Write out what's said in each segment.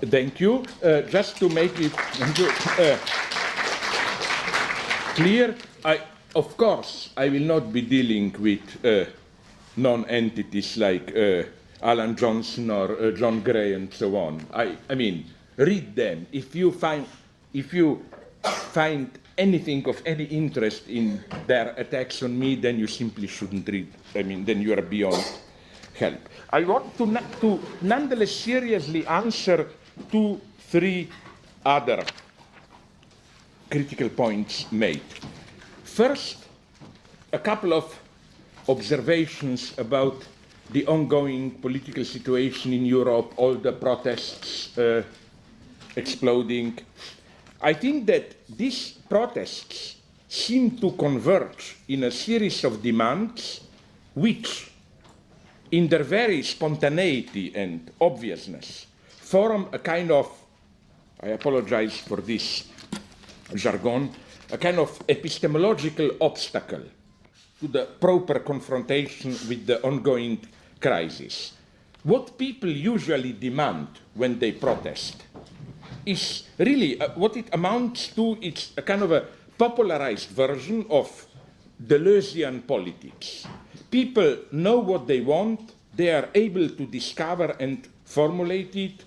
Thank you. Just to make it clear, of course, I will not be dealing with non-entities like Alan Johnson or John Gray and so on. I mean, read them. If you find anything of any interest in their attacks on me, then you simply shouldn't read. I mean, then you are beyond help. I want to nonetheless seriously answer 2-3 other critical points made. First, a couple of observations about the ongoing political situation in Europe, all the protests exploding. I think that these protests seem to converge in a series of demands which, in their very spontaneity and obviousness, form a kind of, I apologize for this jargon, a kind of epistemological obstacle to the proper confrontation with the ongoing crisis. What people usually demand when they protest is really what it amounts to. It's a kind of a popularized version of Deleuzian politics. People know what they want, they are able to discover and formulate it,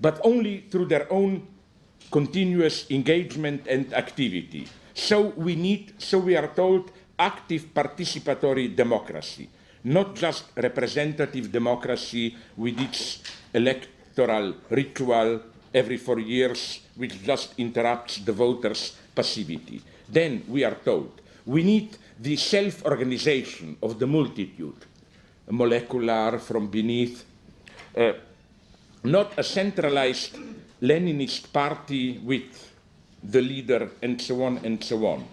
but only through their own continuous engagement and activity. So we are told, active participatory democracy, not just representative democracy with its electoral ritual every 4 years, which just interrupts the voters' passivity. Then we are told we need the self-organization of the multitude, molecular from beneath, not a centralized Leninist party with the leader, and so on and so on.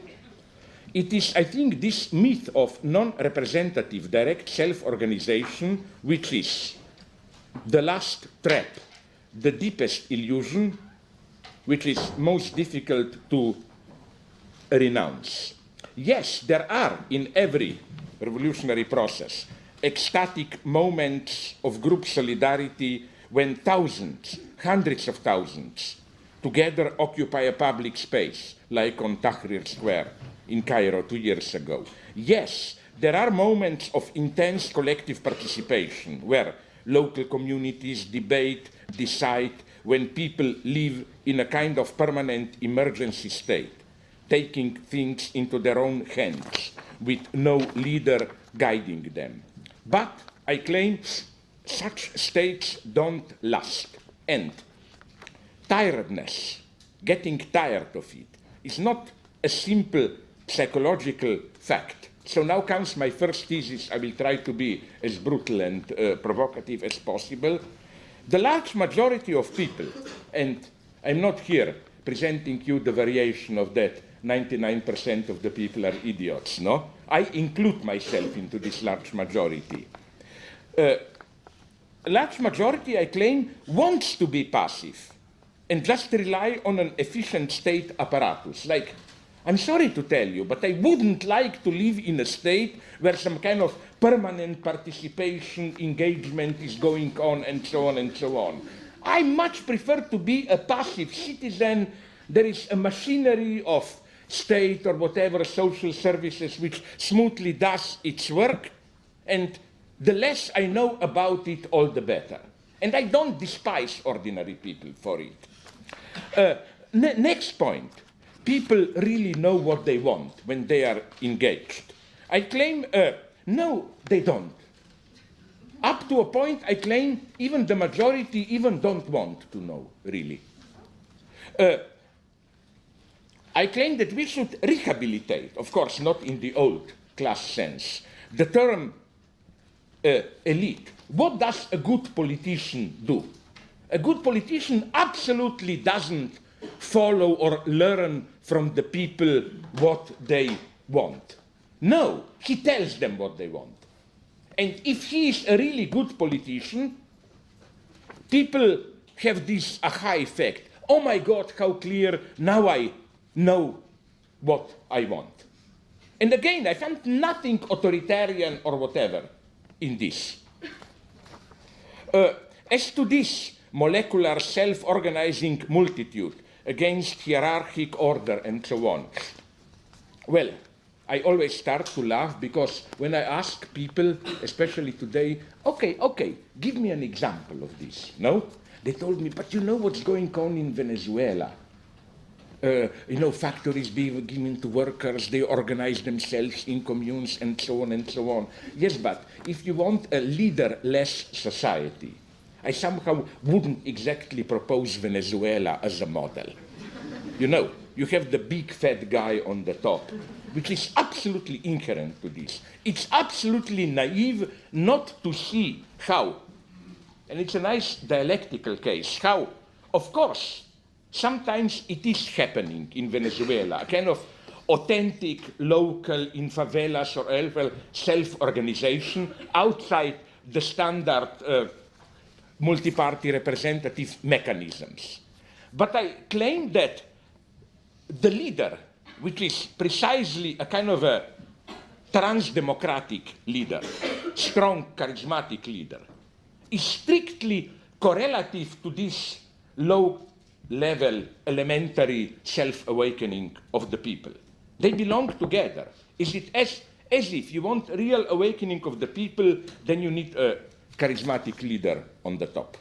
It is, I think, this myth of non-representative direct self-organization which is the last trap, the deepest illusion, which is most difficult to renounce. Yes, there are in every revolutionary process ecstatic moments of group solidarity when thousands, hundreds of thousands, together occupy a public space, like on Tahrir Square in Cairo 2 years ago. Yes, there are moments of intense collective participation where local communities debate, decide, when people live in a kind of permanent emergency state, taking things into their own hands with no leader guiding them. But I claim such states don't last. And tiredness, getting tired of it, is not a simple psychological fact. So now comes my first thesis. I will try to be as brutal and provocative as possible. The large majority of people, and I'm not here presenting you the variation of that 99% of the people are idiots, no? I include myself into this large majority. A large majority, I claim, wants to be passive and just rely on an efficient state apparatus. Like, I'm sorry to tell you, but I wouldn't like to live in a state where some kind of permanent participation, engagement is going on, and so on and so on. I much prefer to be a passive citizen. There is a machinery of state or whatever social services which smoothly does its work, and the less I know about it, all the better. And I don't despise ordinary people for it. Next point. People really know what they want when they are engaged. I claim, no, they don't. Up to a point, I claim even the majority even don't want to know, really. I claim that we should rehabilitate, of course, not in the old class sense, the term elite. What does a good politician do? A good politician absolutely doesn't follow or learn from the people what they want. No, he tells them what they want. And if he is a really good politician, people have this aha effect. Oh my God, how clear, now I know what I want. And again, I found nothing authoritarian or whatever in this. As to this molecular self-organizing multitude against hierarchic order and so on. Well, I always start to laugh because when I ask people, especially today, okay, give me an example of this, no? They told me, but you know what's going on in Venezuela? Factories being given to workers, they organize themselves in communes and so on and so on. Yes, but if you want a leaderless society, I somehow wouldn't exactly propose Venezuela as a model. You have the big fat guy on the top, which is absolutely inherent to this. It's absolutely naive not to see how, and it's a nice dialectical case, how, of course, sometimes it is happening in Venezuela, a kind of authentic, local, in favelas or elsewhere, self-organization outside the standard multi-party representative mechanisms. But I claim that the leader, which is precisely a kind of a trans-democratic leader, strong, charismatic leader, is strictly correlative to this low-level, elementary self-awakening of the people. They belong together. Is it as if you want real awakening of the people, then you need a charismatic leader on the top.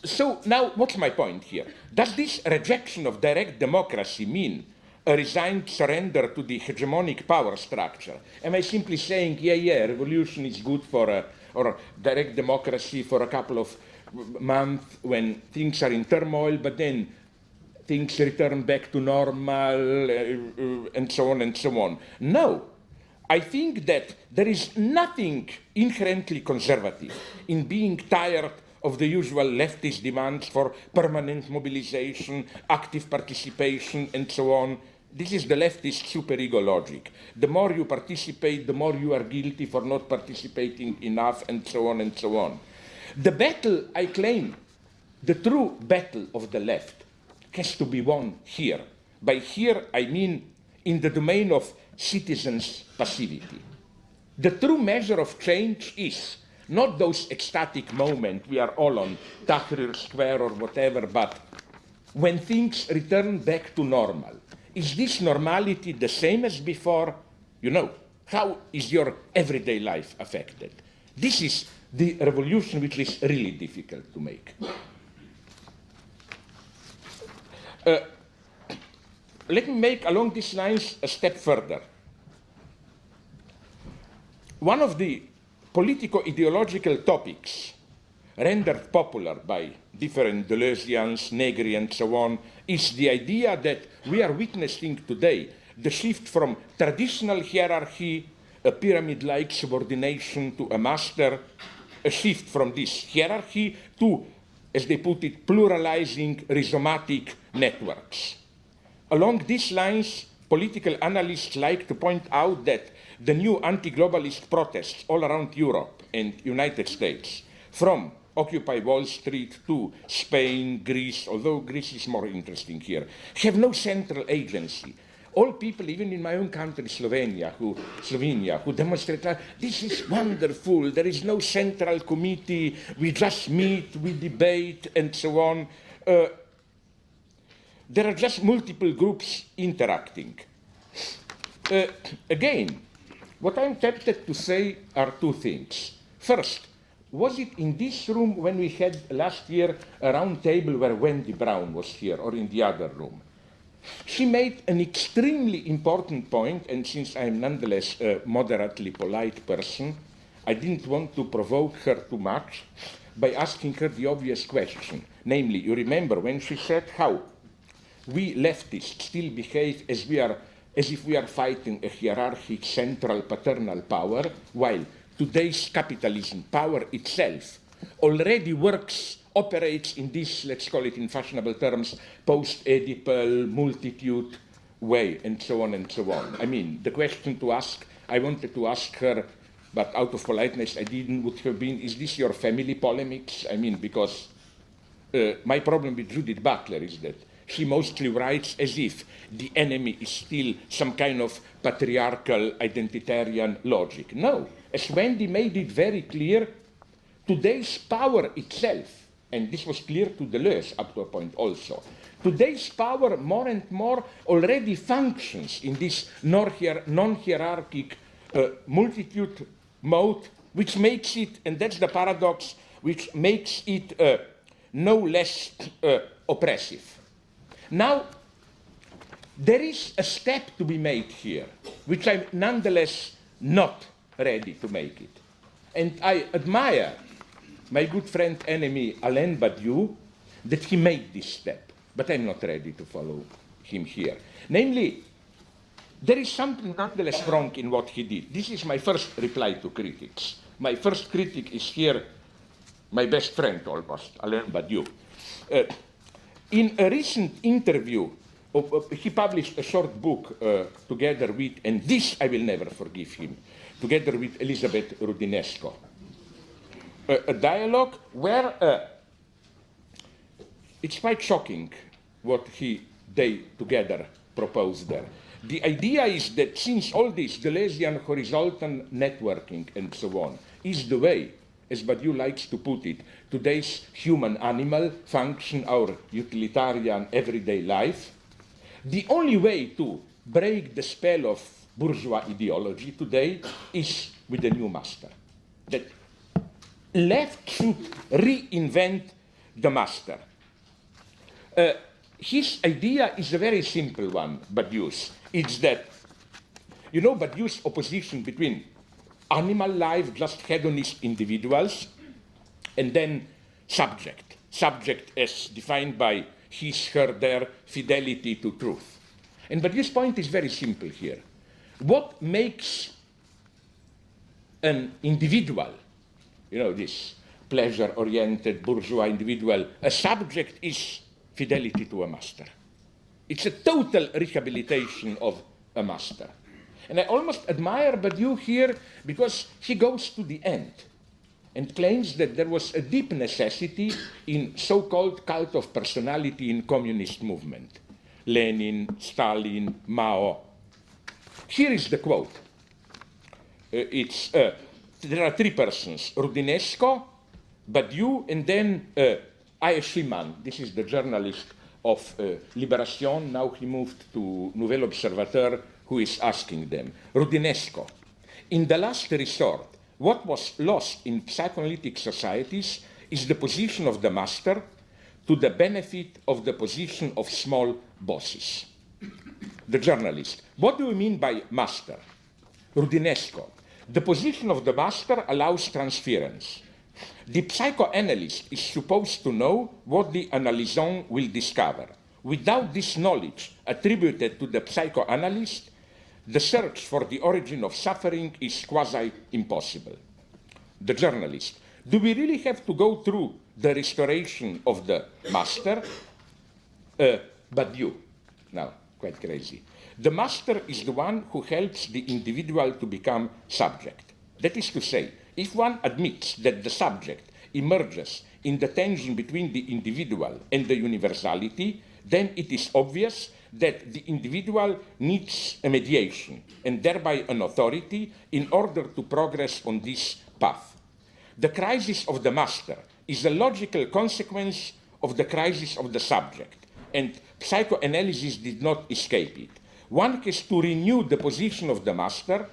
So now, what's my point here? Does this rejection of direct democracy mean a resigned surrender to the hegemonic power structure? Am I simply saying, yeah, revolution is good for or direct democracy for a couple of months when things are in turmoil, but then things return back to normal, and so on and so on? No. I think that there is nothing inherently conservative in being tired of the usual leftist demands for permanent mobilization, active participation, and so on. This is the leftist superego logic. The more you participate, the more you are guilty for not participating enough, and so on and so on. The battle, I claim, the true battle of the left has to be won here. By here, I mean in the domain of citizens' passivity. The true measure of change is not those ecstatic moments we are all on Tahrir Square or whatever, but when things return back to normal. Is this normality the same as before? How is your everyday life affected? This is the revolution which is really difficult to make. Let me make along these lines a step further. One of the politico-ideological topics rendered popular by different Deleuzians, Negri, and so on, is the idea that we are witnessing today the shift from traditional hierarchy, a pyramid-like subordination to a master, a shift from this hierarchy to, as they put it, pluralizing rhizomatic networks. Along these lines, political analysts like to point out that the new anti-globalist protests all around Europe and United States, from Occupy Wall Street to Spain, Greece, although Greece is more interesting here, have no central agency. All people, even in my own country, Slovenia, who demonstrate that this is wonderful, there is no central committee, we just meet, we debate, and so on. There are just multiple groups interacting. Again, what I'm tempted to say are two things. First, was it in this room when we had last year a round table where Wendy Brown was here, or in the other room? She made an extremely important point, and since I'm nonetheless a moderately polite person, I didn't want to provoke her too much by asking her the obvious question. Namely, you remember when she said how we leftists still behave as if we are fighting a hierarchic central paternal power, while today's capitalism power itself already operates in this, let's call it in fashionable terms, post-Oedipal, multitude way, and so on and so on. I mean, the question to ask, I wanted to ask her, but out of politeness I didn't, would have been, is this your family polemics? I mean, because my problem with Judith Butler is that she mostly writes as if the enemy is still some kind of patriarchal identitarian logic. No, as Wendy made it very clear, today's power itself, and this was clear to Deleuze up to a point also, today's power more and more already functions in this non-hierarchic multitude mode, which makes it, and that's the paradox, which makes it no less oppressive. Now, there is a step to be made here, which I'm nonetheless not ready to make it. And I admire my good friend, enemy, Alain Badiou, that he made this step, but I'm not ready to follow him here. Namely, there is something nonetheless wrong in what he did. This is my first reply to critics. My first critic is here, my best friend almost, Alain Badiou. In a recent interview, he published a short book together with, and this I will never forgive him, together with Elizabeth Rudinesco. A dialogue where it's quite shocking what they together proposed there. The idea is that since all this Deleuzian horizontal networking and so on is the way, as Badiou likes to put it, today's human-animal function, our utilitarian everyday life, the only way to break the spell of bourgeois ideology today is with a new master. That left should reinvent the master. His idea is a very simple one, Badiou's. It's that, you know, Badiou's opposition between animal life, just hedonist individuals, and then subject. Subject as defined by his, her, their fidelity to truth. And Badiou's point is very simple here. What makes an individual, you know, this pleasure-oriented bourgeois individual, a subject is fidelity to a master. It's a total rehabilitation of a master. And I almost admire Badiou here because he goes to the end and claims that there was a deep necessity in so-called cult of personality in communist movement. Lenin, Stalin, Mao. Here is the quote. There are three persons, Rudinesco, Badiou, and then Aeshiman. This is the journalist of Libération. Now he moved to Nouvel Observateur, who is asking them. Rudinesco, in the last resort, what was lost in psychoanalytic societies is the position of the master to the benefit of the position of small bosses. The journalist, what do you mean by master? Rudinesco, the position of the master allows transference. The psychoanalyst is supposed to know what the analysant will discover. Without this knowledge attributed to the psychoanalyst, the search for the origin of suffering is quasi-impossible. The journalist, do we really have to go through the restoration of the master? Badiou, now, quite crazy. The master is the one who helps the individual to become subject. That is to say, if one admits that the subject emerges in the tension between the individual and the universality, then it is obvious that the individual needs a mediation and thereby an authority in order to progress on this path. The crisis of the master is a logical consequence of the crisis of the subject, and psychoanalysis did not escape it. One has to renew the position of the master.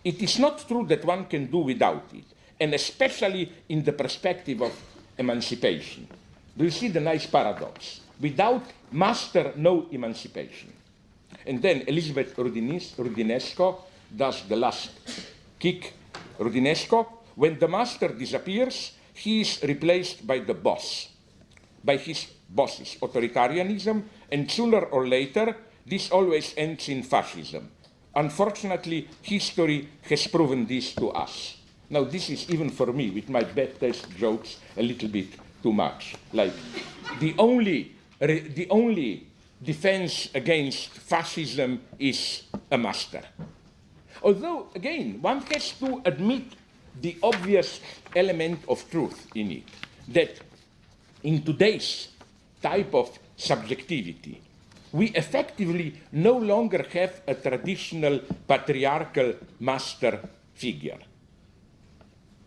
It is not true that one can do without it, and especially in the perspective of emancipation. Do you see the nice paradox? Without master, no emancipation. And then Elizabeth Rudinesco does the last kick. Rudinesco, when the master disappears, he is replaced by the boss, by his boss's authoritarianism, and sooner or later, this always ends in fascism. Unfortunately, history has proven this to us. Now, this is even for me, with my bad taste jokes, a little bit too much. Like, the only defense against fascism is a master. Although, again, one has to admit the obvious element of truth in it, that in today's type of subjectivity. We effectively no longer have a traditional patriarchal master figure.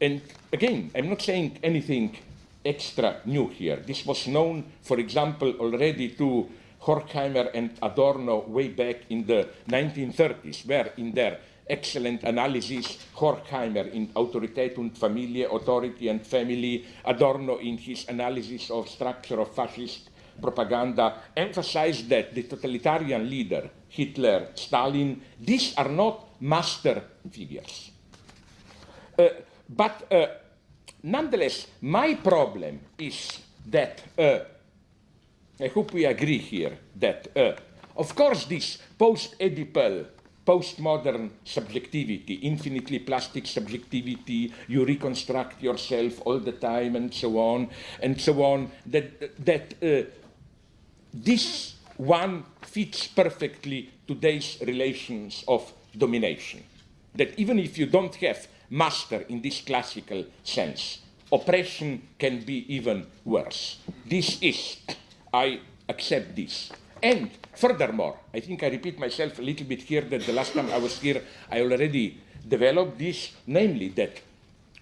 And again, I'm not saying anything extra new here. This was known, for example, already to Horkheimer and Adorno way back in the 1930s, where in their excellent analysis, Horkheimer in Autorität und Familie, Authority and Family, Adorno in his analysis of structure of fascist propaganda, emphasized that the totalitarian leader, Hitler, Stalin, these are not master figures. But nonetheless, my problem is that, I hope we agree here, that of course this post-Oedipal, postmodern subjectivity, infinitely plastic subjectivity, you reconstruct yourself all the time and so on, that this one fits perfectly today's relations of domination. That even if you don't have master in this classical sense, oppression can be even worse. This is, I accept this. And furthermore, I think I repeat myself a little bit here that the last time I was here, I already developed this, namely that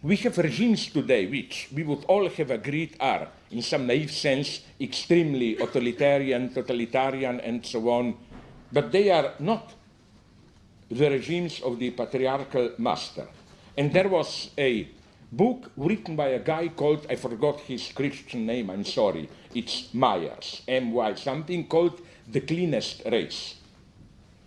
we have regimes today which we would all have agreed are, in some naive sense, extremely totalitarian, and so on, but they are not the regimes of the patriarchal master. And there was a book written by a guy called, I forgot his Christian name, I'm sorry, it's Myers, M-Y, something called The Cleanest Race.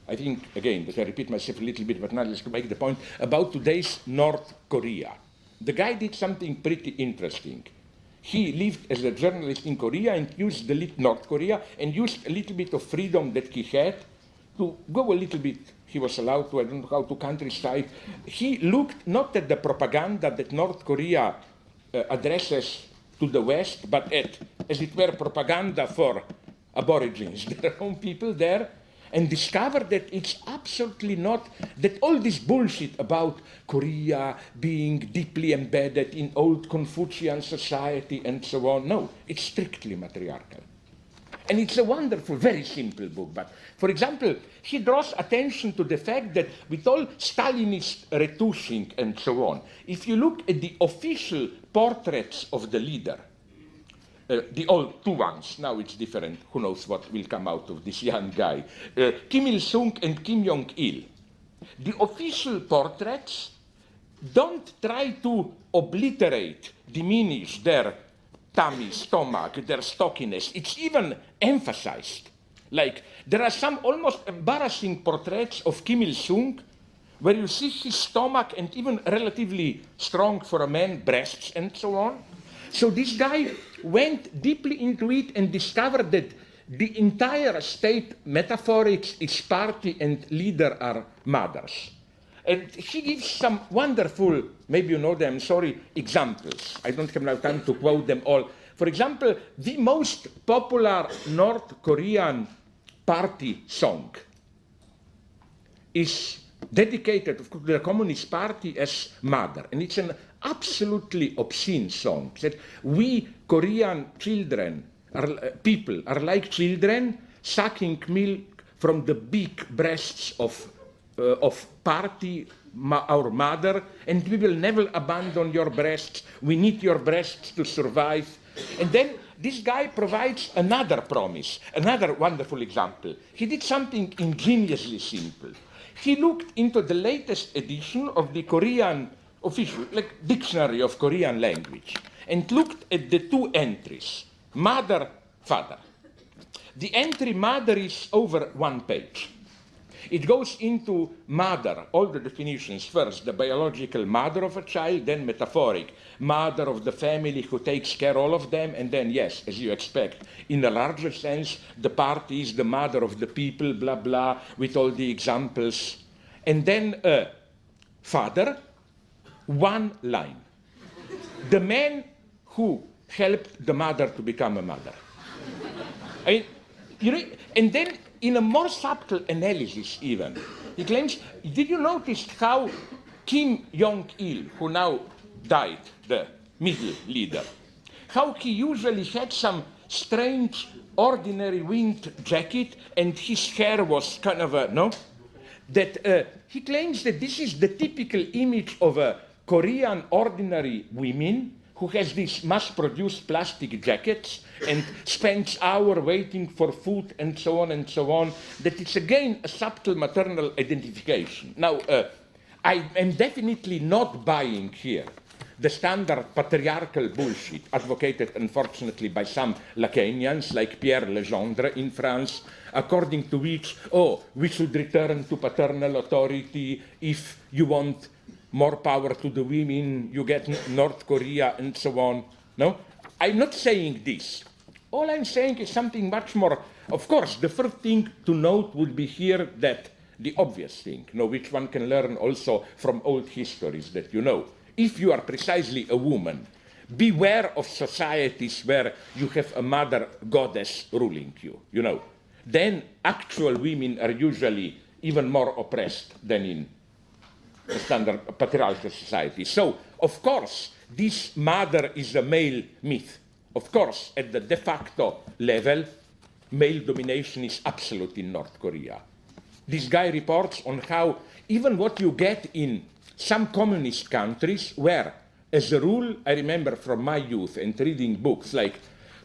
I think, again, that I repeat myself a little bit, but now let's make the point about today's North Korea. The guy did something pretty interesting. He lived as a journalist in Korea and used North Korea and used a little bit of freedom that he had to go a little bit. He was allowed to, I don't know how, to countryside. He looked not at the propaganda that North Korea addresses to the West, but at, as it were, propaganda for aborigines, their own people there, and discovered that it's absolutely not, that all this bullshit about Korea being deeply embedded in old Confucian society and so on, no, it's strictly matriarchal. And it's a wonderful, very simple book. But, for example, he draws attention to the fact that with all Stalinist retouching and so on, if you look at the official portraits of the leader, the old two ones, now it's different, who knows what will come out of this young guy, Kim Il-sung and Kim Jong-il, the official portraits don't try to obliterate, diminish their tummy, stomach, their stockiness. It's even emphasized. Like, there are some almost embarrassing portraits of Kim Il-sung where you see his stomach and even relatively strong for a man, breasts and so on. So this guy went deeply into it and discovered that the entire state metaphorics, its party and leader are mothers. And he gives some wonderful, maybe you know them, sorry, examples. I don't have now time to quote them all. For example, the most popular North Korean party song is dedicated to the Communist Party as mother. And it's an absolutely obscene song. It said, we Korean children, people are like children sucking milk from the big breasts of party, our mother, and we will never abandon your breasts. We need your breasts to survive. And then this guy provides another promise, another wonderful example. He did something ingeniously simple. He looked into the latest edition of the Korean official, like dictionary of Korean language, and looked at the two entries, mother, father. The entry mother is over one page. It goes into mother, all the definitions. First, the biological mother of a child, then metaphoric, mother of the family who takes care of all of them, and then, yes, as you expect, in a larger sense, the party is the mother of the people, blah, blah, with all the examples. And then father, one line. The man who helped the mother to become a mother. And then, in a more subtle analysis even, he claims, did you notice how Kim Jong-il, who now died, the middle leader, how he usually had some strange ordinary winged jacket, and his hair was kind of a, no? That he claims that this is the typical image of a Korean ordinary women who has these mass-produced plastic jackets and spends hours waiting for food and so on, that it's again a subtle maternal identification. Now, I am definitely not buying here the standard patriarchal bullshit advocated, unfortunately, by some Lacanians like Pierre Legendre in France, according to which, we should return to paternal authority. If you want more power to the women, you get North Korea and so on. No, I'm not saying this. All I'm saying is something much more. Of course, the first thing to note would be here that the obvious thing, which one can learn also from old histories that you know. If you are precisely a woman, beware of societies where you have a mother goddess ruling you, Then actual women are usually even more oppressed than in a standard patriarchal society. So, of course, this mother is a male myth. Of course, at the de facto level, male domination is absolute in North Korea. This guy reports on how even what you get in some communist countries where, as a rule, I remember from my youth and reading books, like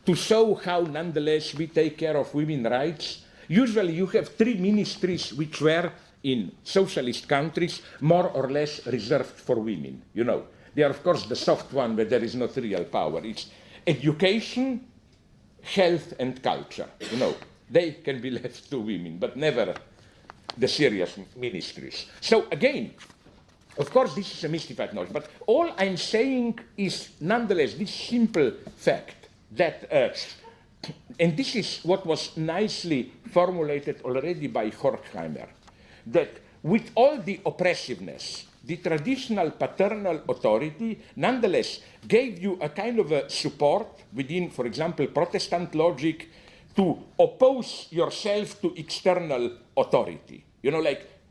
to show how nonetheless we take care of women's rights, usually you have 3 ministries which were in socialist countries more or less reserved for women, They are, of course, the soft one where there is not real power. It's education, health, and culture, They can be left to women, but never the serious ministries. So again, of course, this is a mystified knowledge, but all I'm saying is, nonetheless, this simple fact that, and this is what was nicely formulated already by Horkheimer, that with all the oppressiveness, the traditional paternal authority nonetheless gave you a kind of a support within, for example, Protestant logic to oppose yourself to external authority.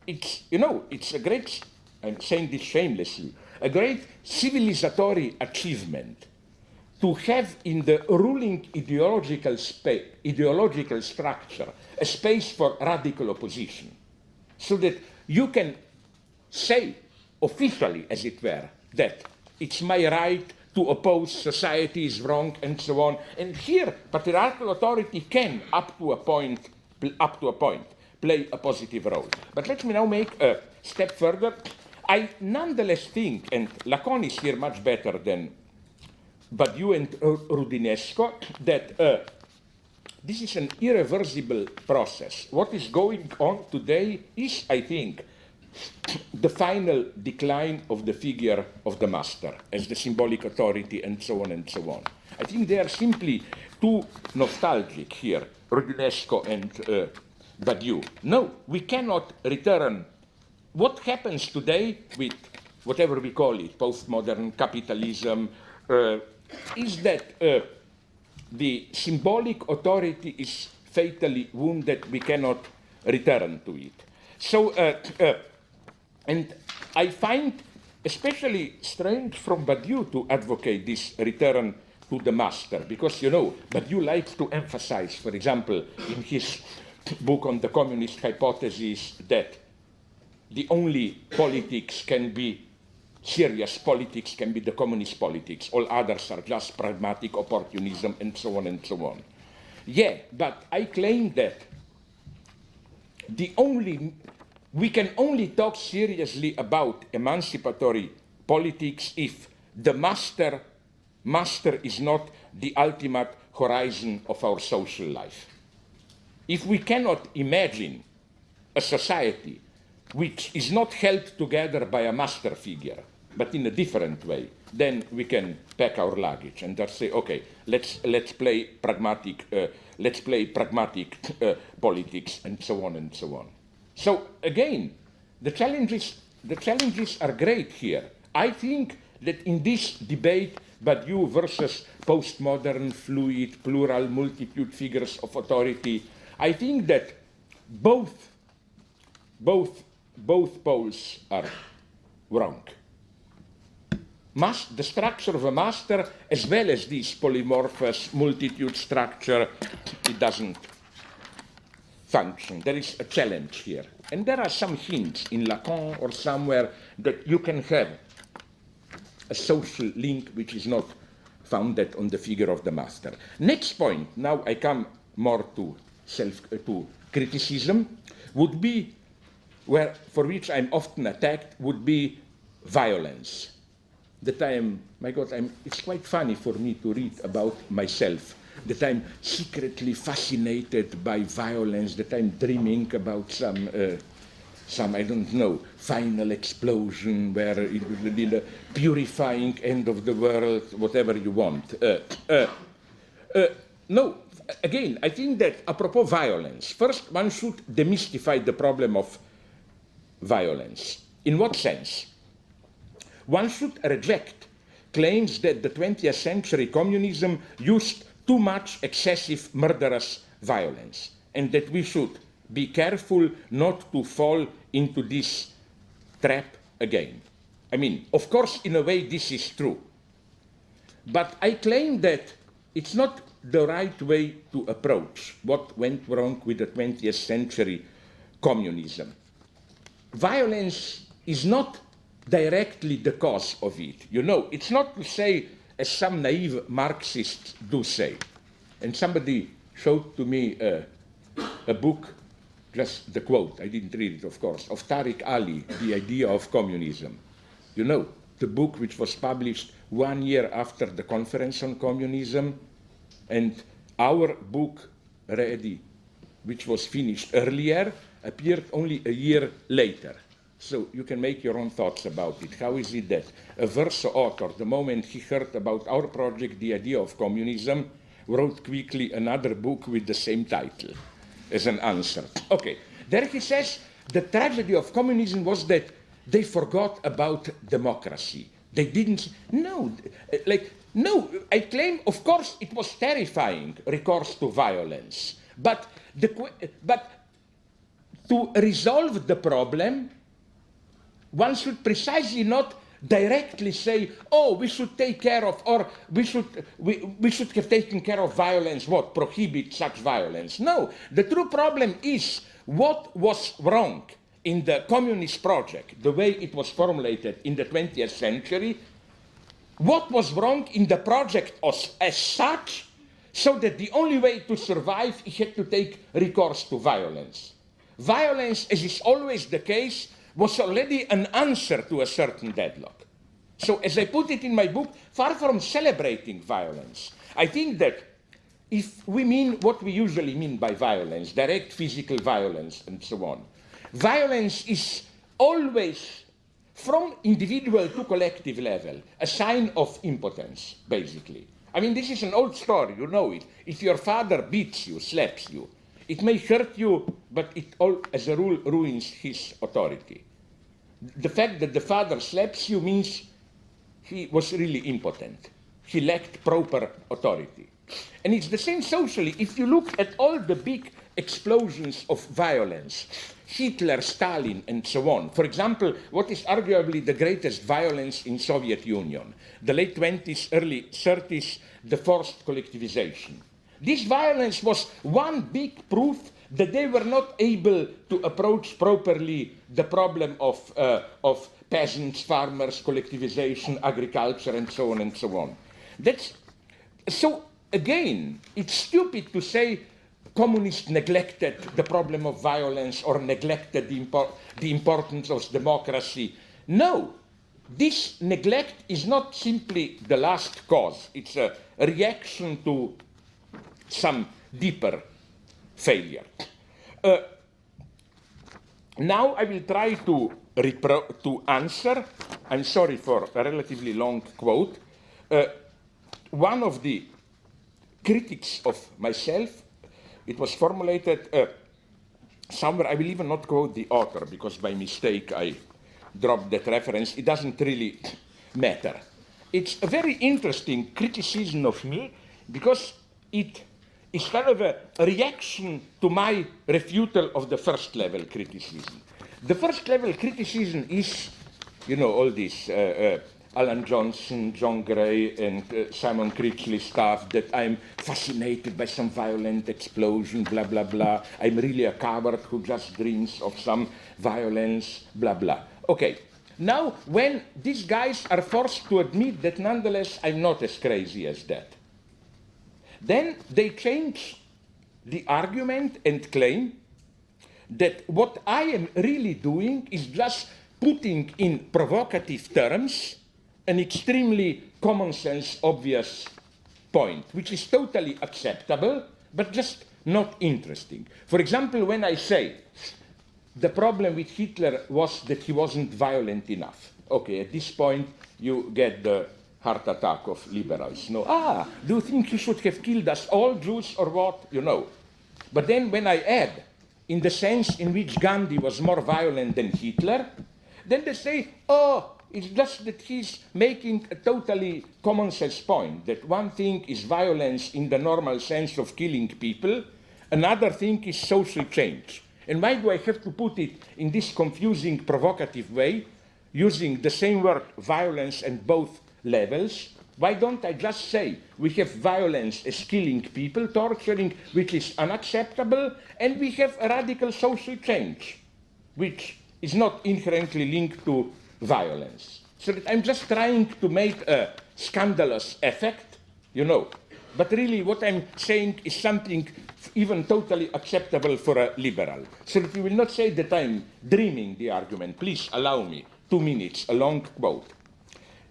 It's a great, I'm saying this shamelessly, a great civilizatory achievement to have in the ruling ideological structure a space for radical opposition, so that you can say officially, as it were, that it's my right to oppose, society is wrong, and so on. And here, patriarchal authority can, up to a point, play a positive role. But let me now make a step further. I nonetheless think, and Lacan is here much better than Badiou and Rudinesco, that this is an irreversible process. What is going on today is, I think, the final decline of the figure of the master as the symbolic authority and so on and so on. I think they are simply too nostalgic here, Rudinesco and Badiou. No, we cannot return. What happens today with whatever we call it, postmodern capitalism, is that the symbolic authority is fatally wounded. We cannot return to it. So, and I find especially strange from Badiou to advocate this return to the master, because, Badiou likes to emphasize, for example, in his book on the communist hypothesis, that the only politics can be serious politics can be the communist politics. All others are just pragmatic opportunism and so on and so on. Yeah, but I claim that we can only talk seriously about emancipatory politics if the master is not the ultimate horizon of our social life. If we cannot imagine a society which is not held together by a master figure, but in a different way, then we can pack our luggage and just say, okay, let's play pragmatic politics and so on and so on. So again, the challenges are great here. I think that in this debate, Badiou versus postmodern, fluid, plural, multitude figures of authority, I think that both poles are wrong. the structure of a master as well as this polymorphous multitude structure, it doesn't function. There is a challenge here. And there are some hints in Lacan or somewhere that you can have a social link which is not founded on the figure of the master. Next point, now I come more to criticism, would be, for which I'm often attacked, would be violence. That it's quite funny for me to read about myself, that I'm secretly fascinated by violence, that I'm dreaming about some I don't know, final explosion where it will be the purifying end of the world, whatever you want. No, again, I think that apropos violence, first one should demystify the problem of violence. In what sense? One should reject claims that the 20th century communism used too much excessive murderous violence, and that we should be careful not to fall into this trap again. I mean, of course, in a way, this is true. But I claim that it's not the right way to approach what went wrong with the 20th century communism. Violence is not directly the cause of it. You know, it's not to say, as some naive Marxists do say. And somebody showed to me a book, just the quote, I didn't read it, of course, of Tariq Ali, The Idea of Communism. You know, the book which was published 1 year after the Conference on Communism, and our book, Ready, which was finished earlier, appeared only a year later. So you can make your own thoughts about it. How is it that a Verso author, the moment he heard about our project, The Idea of Communism, wrote quickly another book with the same title as an answer? Okay, there he says the tragedy of communism was that they forgot about democracy. They didn't, no, I claim, of course, it was terrifying, recourse to violence. But to resolve the problem, one should precisely not directly say, oh, we should take care of, or we should have taken care of violence, what, prohibit such violence. No, the true problem is what was wrong in the communist project, the way it was formulated in the 20th century, what was wrong in the project as such, so that the only way to survive, he had to take recourse to violence. Violence, as is always the case, was already an answer to a certain deadlock. So as I put it in my book, far from celebrating violence, I think that if we mean what we usually mean by violence, direct physical violence and so on, violence is always, from individual to collective level, a sign of impotence, basically. I mean, this is an old story, you know it. If your father beats you, slaps you, it may hurt you, but it all, as a rule, ruins his authority. The fact that the father slaps you means he was really impotent. He lacked proper authority. And it's the same socially. If you look at all the big explosions of violence, Hitler, Stalin, and so on. For example, what is arguably the greatest violence in Soviet Union? The late 20s, early 30s, the forced collectivization. This violence was one big proof that they were not able to approach properly the problem of peasants, farmers, collectivization, agriculture, and so on and so on. So again, it's stupid to say communists neglected the problem of violence or neglected the importance of democracy. No, this neglect is not simply the last cause. It's a reaction to some deeper failure. Now I will try to answer. I'm sorry for a relatively long quote. One of the critics of myself, it was formulated somewhere, I will even not quote the author because by mistake I dropped that reference. It doesn't really matter. It's a very interesting criticism of me because it is kind of a reaction to my refutal of the first level criticism. The first level criticism is, you know, all this Alan Johnson, John Gray, and Simon Critchley's stuff, that I'm fascinated by some violent explosion, blah, blah, blah. I'm really a coward who just dreams of some violence, blah, blah. Okay, now when these guys are forced to admit that nonetheless I'm not as crazy as that, then they change the argument and claim that what I am really doing is just putting in provocative terms an extremely common sense, obvious point, which is totally acceptable, but just not interesting. For example, when I say the problem with Hitler was that he wasn't violent enough. Okay, at this point, you get the heart attack of liberals. No, do you think he should have killed us all, Jews, or what? You know. But then when I add, in the sense in which Gandhi was more violent than Hitler, then they say, oh, it's just that he's making a totally common sense point, that one thing is violence in the normal sense of killing people, another thing is social change. And why do I have to put it in this confusing, provocative way, using the same word violence at both levels? Why don't I just say we have violence as killing people, torturing, which is unacceptable, and we have a radical social change, which is not inherently linked to violence. So that I'm just trying to make a scandalous effect, you know. But really what I'm saying is something even totally acceptable for a liberal. So that you will not say that I'm dreaming the argument. Please allow me 2 minutes, a long quote.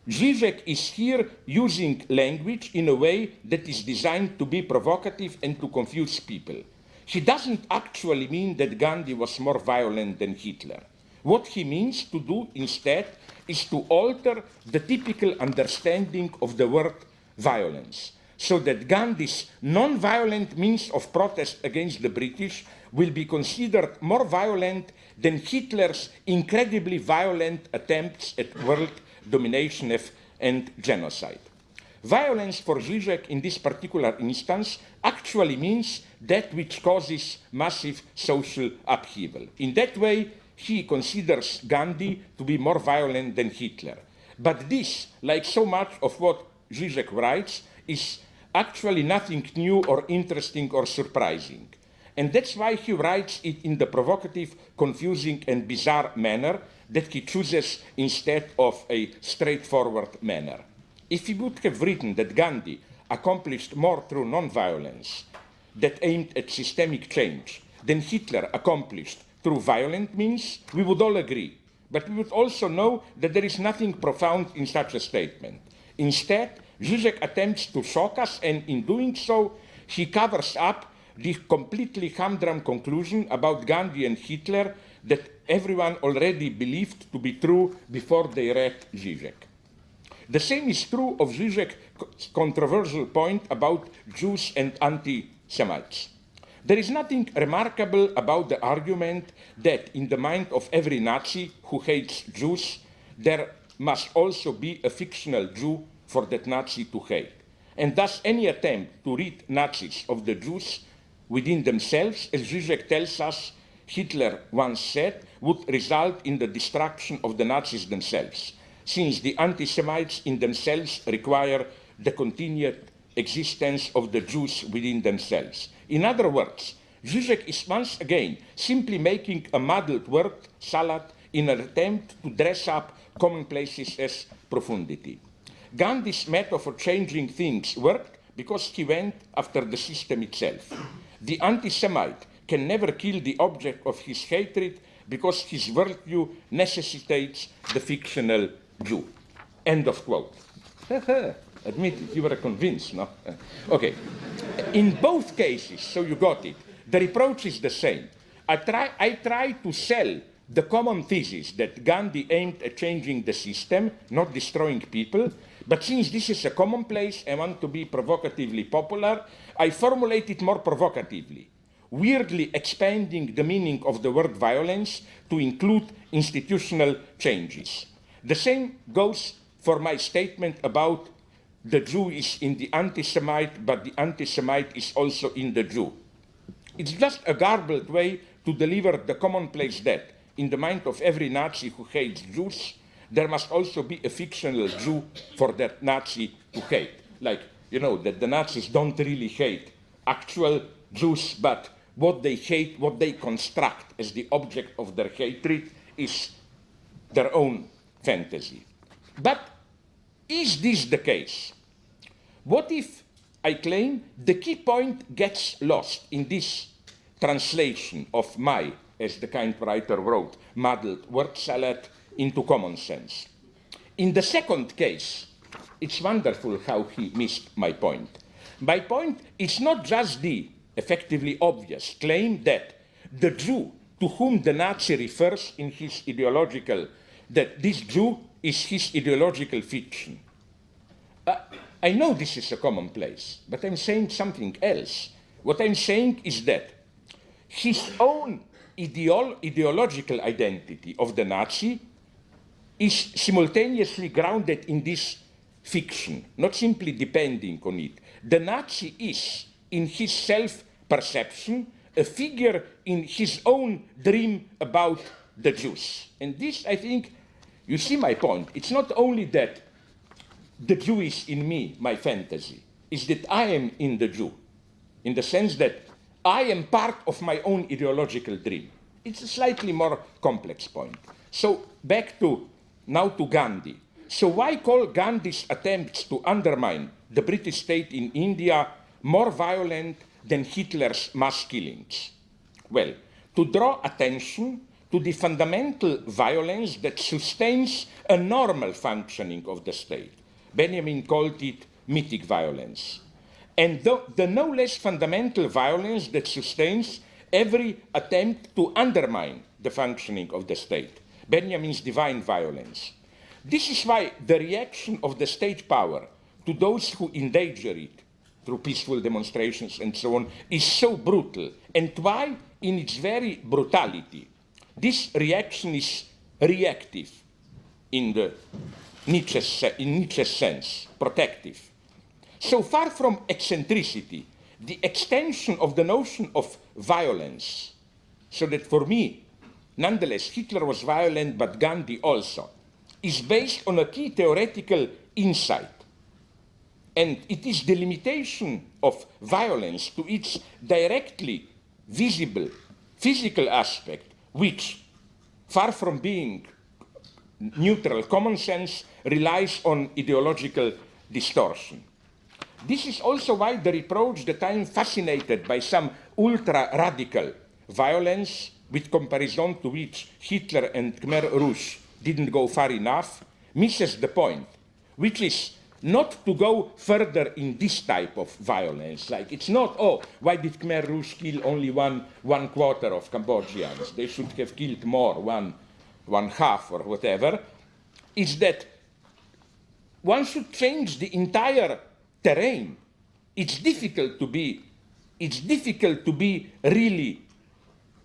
Zizek is here using language in a way that is designed to be provocative and to confuse people. He doesn't actually mean that Gandhi was more violent than Hitler. What he means to do instead is to alter the typical understanding of the word violence, so that Gandhi's non-violent means of protest against the British will be considered more violent than Hitler's incredibly violent attempts at world domination and genocide. Violence for Zizek in this particular instance actually means that which causes massive social upheaval. In that way, he considers Gandhi to be more violent than Hitler. But this, like so much of what Zizek writes, is actually nothing new or interesting or surprising. And that's why he writes it in the provocative, confusing, and bizarre manner that he chooses instead of a straightforward manner. If he would have written that Gandhi accomplished more through nonviolence that aimed at systemic change than Hitler accomplished through violent means, we would all agree. But we would also know that there is nothing profound in such a statement. Instead, Zizek attempts to shock us, and in doing so, he covers up the completely humdrum conclusion about Gandhi and Hitler that everyone already believed to be true before they read Zizek. The same is true of Zizek's controversial point about Jews and anti-Semites. There is nothing remarkable about the argument that in the mind of every Nazi who hates Jews, there must also be a fictional Jew for that Nazi to hate. And thus any attempt to rid Nazis of the Jews within themselves, as Zizek tells us, Hitler once said, would result in the destruction of the Nazis themselves, since the anti-Semites in themselves require the continued existence of the Jews within themselves. In other words, Zizek is once again simply making a muddled word salad in an attempt to dress up commonplaces as profundity. Gandhi's method for changing things worked because he went after the system itself. The anti-Semite can never kill the object of his hatred because his worldview necessitates the fictional Jew. End of quote. Admit it, you were convinced, no? Okay. In both cases, so you got it, the reproach is the same. I try to sell the common thesis that Gandhi aimed at changing the system, not destroying people, but since this is a commonplace, I want to be provocatively popular, I formulate it more provocatively, weirdly expanding the meaning of the word violence to include institutional changes. The same goes for my statement about the Jew is in the anti-Semite, but the anti-Semite is also in the Jew. It's just a garbled way to deliver the commonplace that, in the mind of every Nazi who hates Jews, there must also be a fictional Jew for that Nazi to hate. Like, that the Nazis don't really hate actual Jews, but what they hate, what they construct as the object of their hatred is their own fantasy. But is this the case? What if I claim the key point gets lost in this translation of my, as the kind writer wrote, muddled word salad into common sense? In the second case, it's wonderful how he missed my point. My point is not just the effectively obvious claim that the Jew to whom the Nazi refers in his ideological, that this Jew is his ideological fiction. I know this is a commonplace, but I'm saying something else. What I'm saying is that his own ideological identity of the Nazi is simultaneously grounded in this fiction, not simply depending on it. The Nazi is, in his self-perception, a figure in his own dream about the Jews. And this, I think, you see my point. It's not only that the Jew is in me, my fantasy, it's that I am in the Jew, in the sense that I am part of my own ideological dream. It's a slightly more complex point. So back now to Gandhi. So why call Gandhi's attempts to undermine the British state in India more violent than Hitler's mass killings? Well, to draw attention to the fundamental violence that sustains a normal functioning of the state. Benjamin called it mythic violence. And the no less fundamental violence that sustains every attempt to undermine the functioning of the state. Benjamin's divine violence. This is why the reaction of the state power to those who endanger it through peaceful demonstrations and so on is so brutal, and why, in its very brutality, this reaction is reactive in Nietzsche's sense, protective. So far from eccentricity, the extension of the notion of violence, so that for me, nonetheless, Hitler was violent, but Gandhi also, is based on a key theoretical insight. And it is the limitation of violence to its directly visible physical aspect, which, far from being neutral common sense, relies on ideological distortion. This is also why the reproach that I am fascinated by some ultra-radical violence, with comparison to which Hitler and Khmer Rouge didn't go far enough, misses the point, which is not to go further in this type of violence. Like, it's not, why did Khmer Rouge kill only one quarter of Cambodians? They should have killed more, one half or whatever. It's that one should change the entire terrain. It's difficult to be really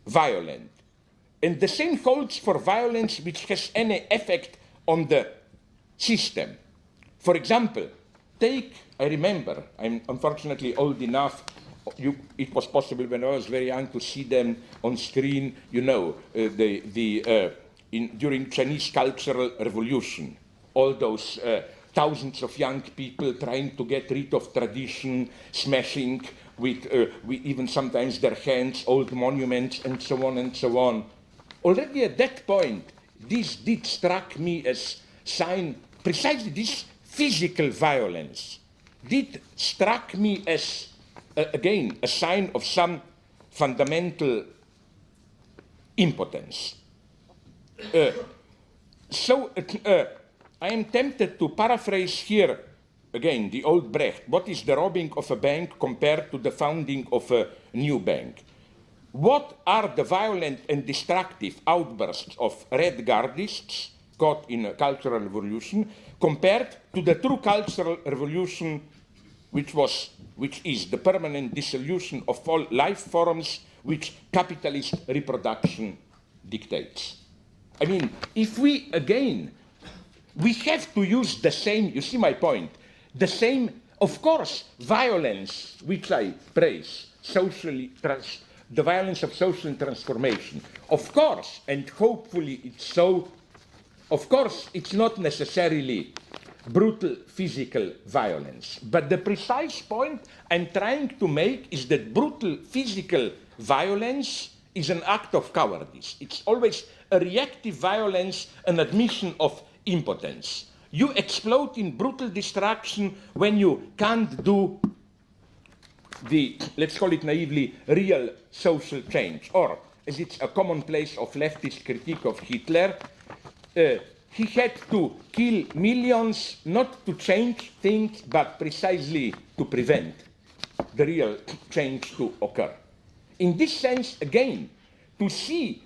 violent. And the same holds for violence which has any effect on the system. For example, I remember, I'm unfortunately old enough, it was possible when I was very young to see them on screen, during Chinese Cultural Revolution, all those thousands of young people trying to get rid of tradition, smashing with even sometimes their hands, old monuments, and so on and so on. Already at that point, this did struck me as sign, precisely this physical violence did struck me as, again, a sign of some fundamental impotence. I am tempted to paraphrase here, again, the old Brecht. What is the robbing of a bank compared to the founding of a new bank? What are the violent and destructive outbursts of red guardists caught in a cultural revolution compared to the true cultural revolution, which is the permanent dissolution of all life forms which capitalist reproduction dictates? I mean, if we have to use the same, you see my point, the same, of course, violence, which I praise, the violence of social transformation, of course, and hopefully it's so, Of course, it's not necessarily brutal physical violence, but the precise point I'm trying to make is that brutal physical violence is an act of cowardice. It's always a reactive violence, an admission of impotence. You explode in brutal destruction when you can't do the, let's call it naively, real social change. Or, as it's a commonplace of leftist critique of Hitler, he had to kill millions not to change things, but precisely to prevent the real change to occur. In this sense, again, to see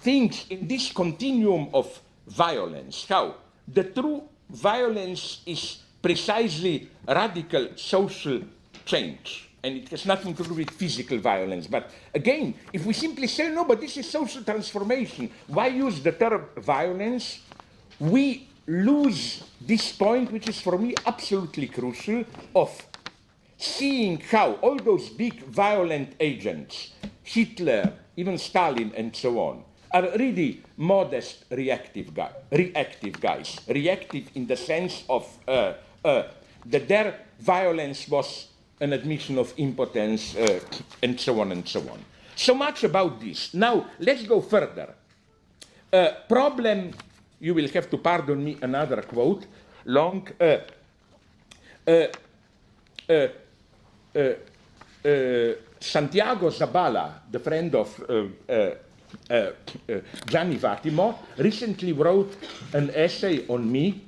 things in this continuum of violence, how the true violence is precisely radical social change, and it has nothing to do with physical violence. But again, if we simply say, no, but this is social transformation, why use the term violence? We lose this point, which is for me absolutely crucial, of seeing how all those big violent agents, Hitler, even Stalin, and so on, are really modest reactive guys. Reactive in the sense of that their violence was an admission of impotence, and so on and so on. So much about this. Now, let's go further. Problem, you will have to pardon me, another quote, long. Santiago Zabala, the friend of Gianni Vattimo, recently wrote an essay on me,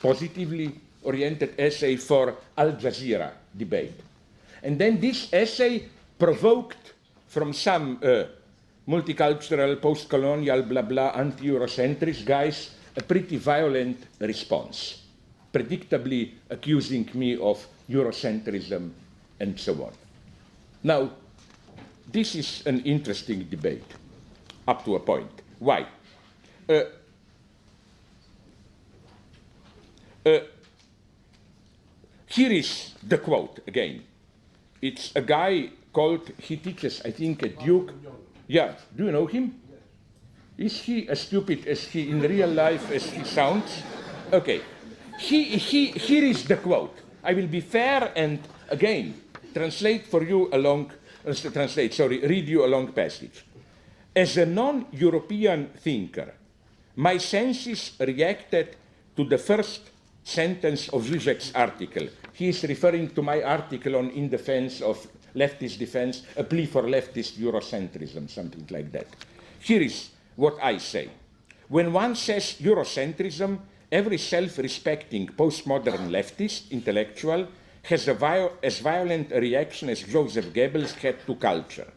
positively oriented essay for Al Jazeera debate. And then this essay provoked from some multicultural, post-colonial, blah, blah, anti-Eurocentrist guys a pretty violent response, predictably accusing me of Eurocentrism and so on. Now, this is an interesting debate, up to a point. Why? Here is the quote again. It's a guy called, he teaches, I think, at Duke. Yeah, do you know him? Is he as stupid as he in real life as he sounds? Okay. Here is the quote. I will be fair and, again, read you a long passage. As a non-European thinker, my senses reacted to the first sentence of Zizek's article. He is referring to my article on In Defense of Leftist Defense, a plea for leftist Eurocentrism, something like that. Here is what I say. When one says Eurocentrism, every self-respecting postmodern leftist intellectual has as violent a reaction as Joseph Goebbels had to culture,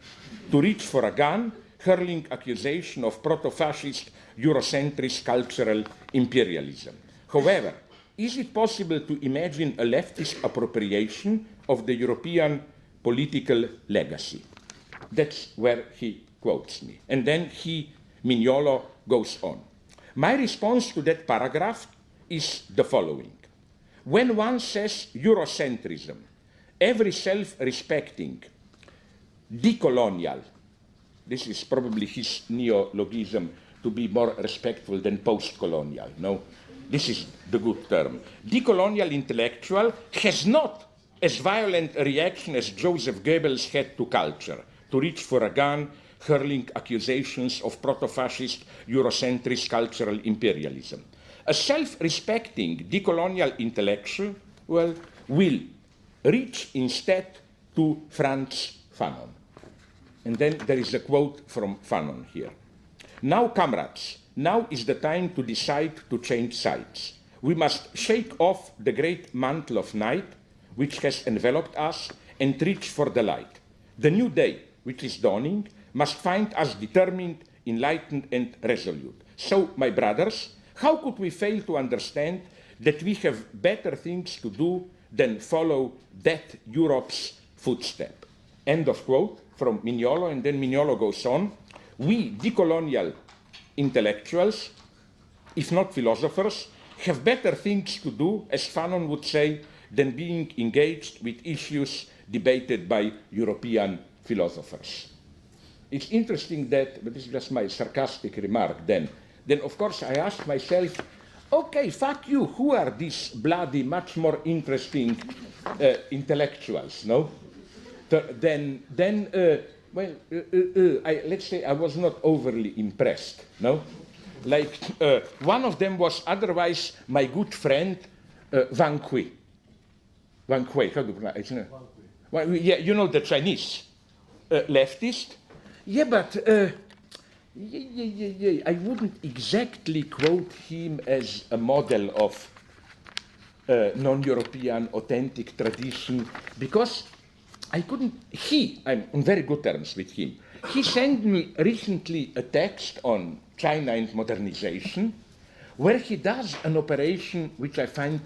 to reach for a gun, hurling accusation of proto-fascist Eurocentrist cultural imperialism. However, is it possible to imagine a leftist appropriation of the European political legacy? That's where he quotes me. And then Mignolo, goes on. My response to that paragraph is the following. When one says Eurocentrism, every self-respecting, decolonial, this is probably his neologism to be more respectful than post-colonial, no? This is the good term. Decolonial intellectual has not as violent a reaction as Joseph Goebbels had to culture, to reach for a gun, hurling accusations of proto-fascist Eurocentrist cultural imperialism. A self-respecting decolonial intellectual will reach instead to Frantz Fanon. And then there is a quote from Fanon here. Now, comrades, now is the time to decide to change sides. We must shake off the great mantle of night which has enveloped us and reach for the light. The new day, which is dawning, must find us determined, enlightened, and resolute. So, my brothers, how could we fail to understand that we have better things to do than follow that Europe's footstep? End of quote from Mignolo, and then Mignolo goes on. We, decolonial intellectuals, if not philosophers, have better things to do, as Fanon would say, than being engaged with issues debated by European philosophers. It's interesting that, but this is just my sarcastic remark then, then of course I ask myself, okay, fuck you, who are these bloody, much more interesting intellectuals, no? Let's say I was not overly impressed, no? Like, one of them was otherwise my good friend, Wang Kui. Wang Kui, how do you pronounce it? Well, yeah, you know, the Chinese leftist. Yeah, but I wouldn't exactly quote him as a model of non-European authentic tradition, because I couldn't, I'm on very good terms with him. He sent me recently a text on China and modernization, where he does an operation which I find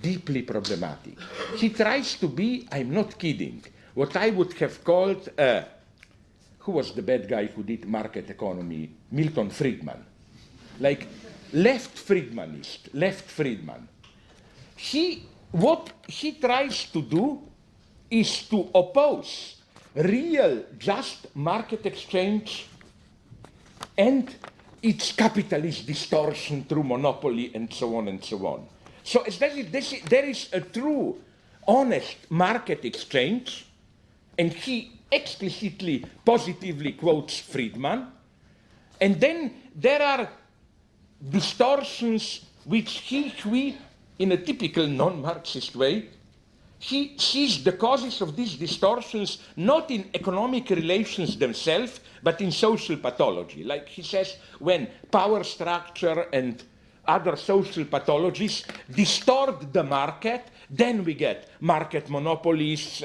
deeply problematic. He tries to be, I'm not kidding, what I would have called, who was the bad guy who did market economy? Milton Friedman. Like, left Friedman. What he tries to do is to oppose real just market exchange and its capitalist distortion through monopoly and so on and so on. So there is a true, honest market exchange, and he explicitly, positively quotes Friedman, and then there are distortions which he, in a typical non-Marxist way, he sees the causes of these distortions not in economic relations themselves, but in social pathology. Like he says, when power structure and other social pathologies distort the market, then we get market monopolies,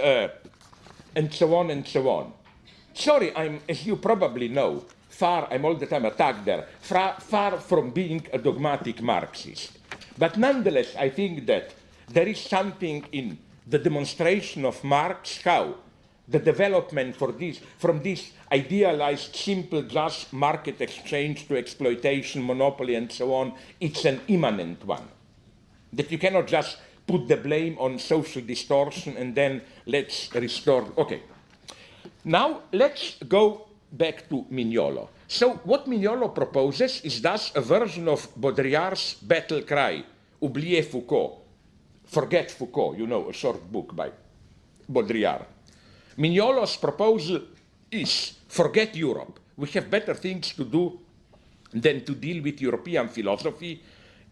and so on and so on. Sorry, as you probably know, I'm all the time attacked there, far from being a dogmatic Marxist. But nonetheless, I think that there is something in the demonstration of Marx, how the development from this idealized, simple, just market exchange to exploitation, monopoly, and so on, it's an immanent one. That you cannot just put the blame on social distortion and then let's restore. Okay. Now let's go back to Mignolo. So what Mignolo proposes is thus a version of Baudrillard's battle cry, Oubliez Foucault, Forget Foucault, you know, a short book by Baudrillard. Mignolo's proposal is forget Europe. We have better things to do than to deal with European philosophy,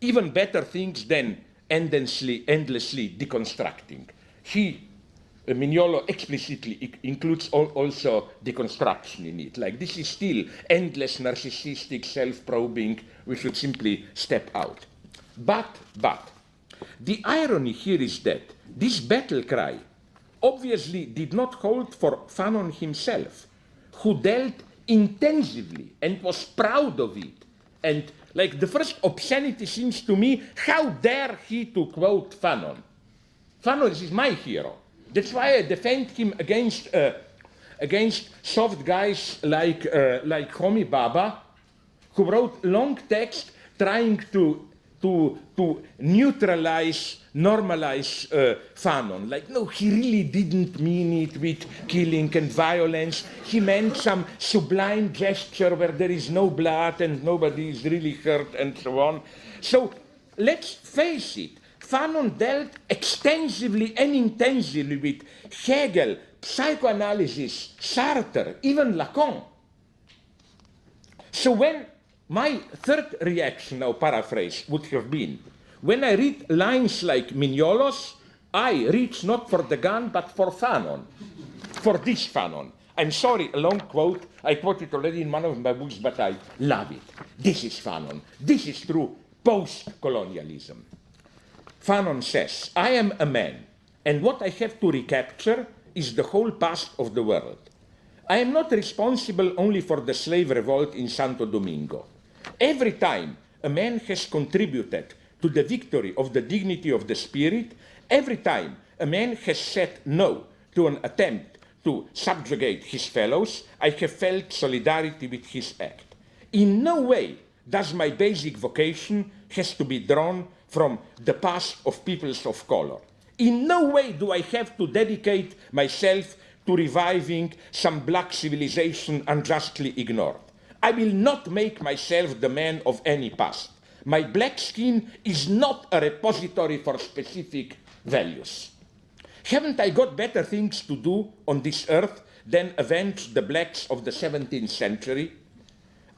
even better things than endlessly deconstructing. Mignolo explicitly includes also deconstruction in it. Like, this is still endless narcissistic self-probing. We should simply step out. But, the irony here is that this battle cry obviously did not hold for Fanon himself, who dealt intensively and was proud of it. And like the first obscenity seems to me, how dare he to quote Fanon? Fanon is my hero. That's why I defend him against soft guys like Homi Bhabha, who wrote long text trying to neutralize, normalize Fanon. Like, no, he really didn't mean it with killing and violence. He meant some sublime gesture where there is no blood and nobody is really hurt and so on. So let's face it, Fanon dealt extensively and intensively with Hegel, psychoanalysis, Sartre, even Lacan. So when my third reaction, now paraphrase, would have been, when I read lines like Mignolo's, I reach not for the gun, but for Fanon, for this Fanon. I'm sorry, a long quote, I quoted already in one of my books, but I love it. This is Fanon. This is true post-colonialism. Fanon says, I am a man, and what I have to recapture is the whole past of the world. I am not responsible only for the slave revolt in Santo Domingo. Every time a man has contributed to the victory of the dignity of the spirit, every time a man has said no to an attempt to subjugate his fellows, I have felt solidarity with his act. In no way does my basic vocation has to be drawn from the past of peoples of color. In no way do I have to dedicate myself to reviving some black civilization unjustly ignored. I will not make myself the man of any past. My black skin is not a repository for specific values. Haven't I got better things to do on this earth than avenge the blacks of the 17th century?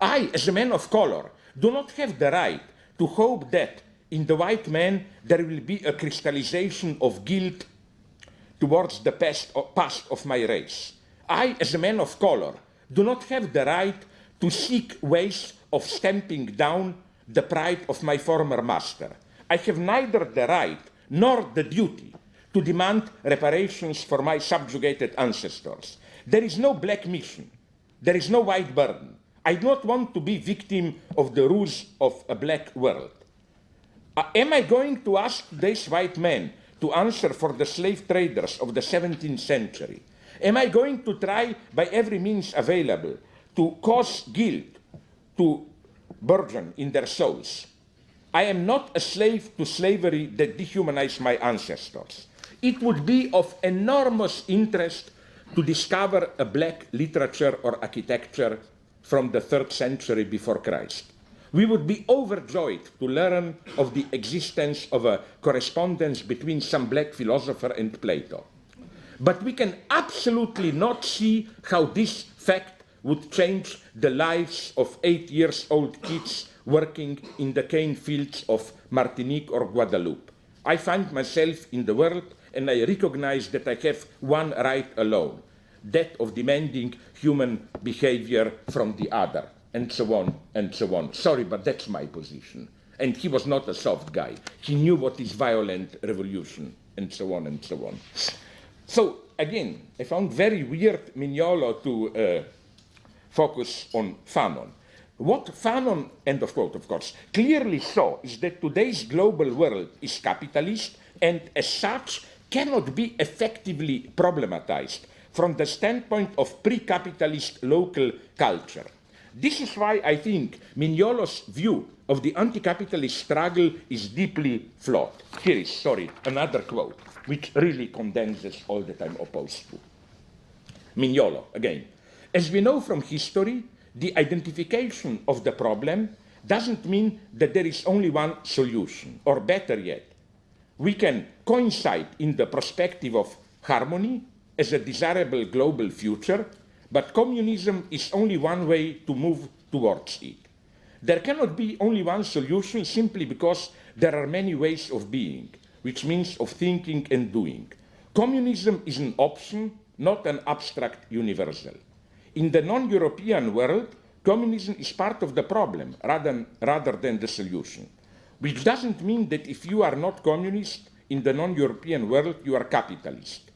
I, as a man of color, do not have the right to hope that in the white man there will be a crystallization of guilt towards the past of my race. I, as a man of color, do not have the right to seek ways of stamping down the pride of my former master. I have neither the right nor the duty to demand reparations for my subjugated ancestors. There is no black mission. There is no white burden. I do not want to be victim of the ruse of a black world. Am I going to ask today's white men to answer for the slave traders of the 17th century? Am I going to try by every means available to cause guilt to burgeon in their souls? I am not a slave to slavery that dehumanized my ancestors. It would be of enormous interest to discover a black literature or architecture from the 3rd century before Christ. We would be overjoyed to learn of the existence of a correspondence between some black philosopher and Plato. But we can absolutely not see how this fact would change the lives of 8-year-old kids working in the cane fields of Martinique or Guadeloupe. I find myself in the world and I recognize that I have one right alone, that of demanding human behavior from the other, and so on and so on. Sorry, but that's my position. And he was not a soft guy. He knew what is violent revolution, and so on and so on. So, again, I found very weird Mignolo to focus on Fanon. What Fanon, end of quote, of course, clearly saw is that today's global world is capitalist and as such cannot be effectively problematized from the standpoint of pre-capitalist local culture. This is why I think Mignolo's view of the anti-capitalist struggle is deeply flawed. Here is, another quote, which really condenses all that I'm opposed to. Mignolo, again. As we know from history, the identification of the problem doesn't mean that there is only one solution, or better yet, we can coincide in the perspective of harmony as a desirable global future, but communism is only one way to move towards it. There cannot be only one solution simply because there are many ways of being, which means of thinking and doing. Communism is an option, not an abstract universal. In the non-European world, communism is part of the problem rather than the solution, which doesn't mean that if you are not communist in the non-European world, you are capitalist.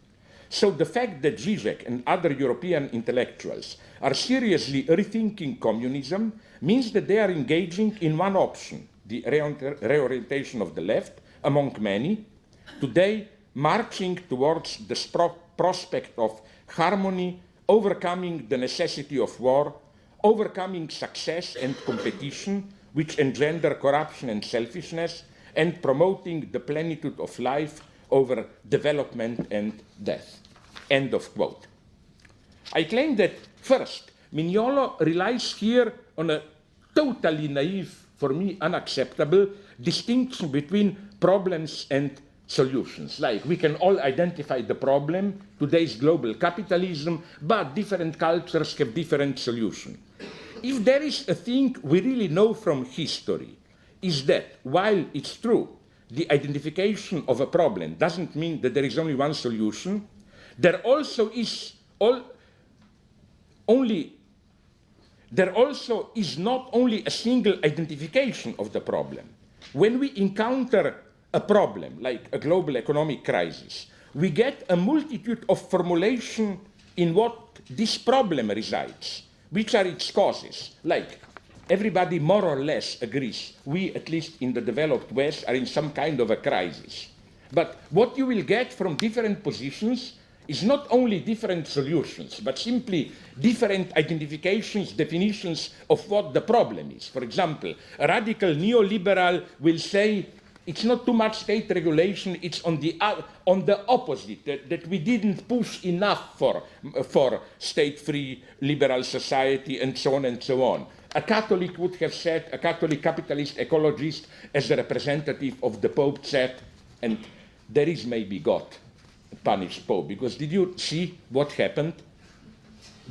So the fact that Zizek and other European intellectuals are seriously rethinking communism means that they are engaging in one option, the reorientation of the left, among many, today marching towards the prospect of harmony, overcoming the necessity of war, overcoming success and competition, which engender corruption and selfishness, and promoting the plenitude of life over development and death. End of quote. I claim that, first, Mignolo relies here on a totally naive, for me unacceptable, distinction between problems and solutions. Like, we can all identify the problem, today's global capitalism, but different cultures have different solutions. If there is a thing we really know from history, is that while it's true, the identification of a problem doesn't mean that there is only one solution, there also is not only a single identification of the problem. When we encounter a problem, like a global economic crisis, we get a multitude of formulations in what this problem resides, which are its causes. Like, everybody more or less agrees, we, at least in the developed West, are in some kind of a crisis. But what you will get from different positions is not only different solutions, but simply different identifications, definitions of what the problem is. For example, a radical neoliberal will say it's not too much state regulation, it's on the opposite, that we didn't push enough for state-free liberal society and so on and so on. A Catholic would have said, a Catholic capitalist ecologist as a representative of the Pope said, and there is maybe God punished Pope, because did you see what happened?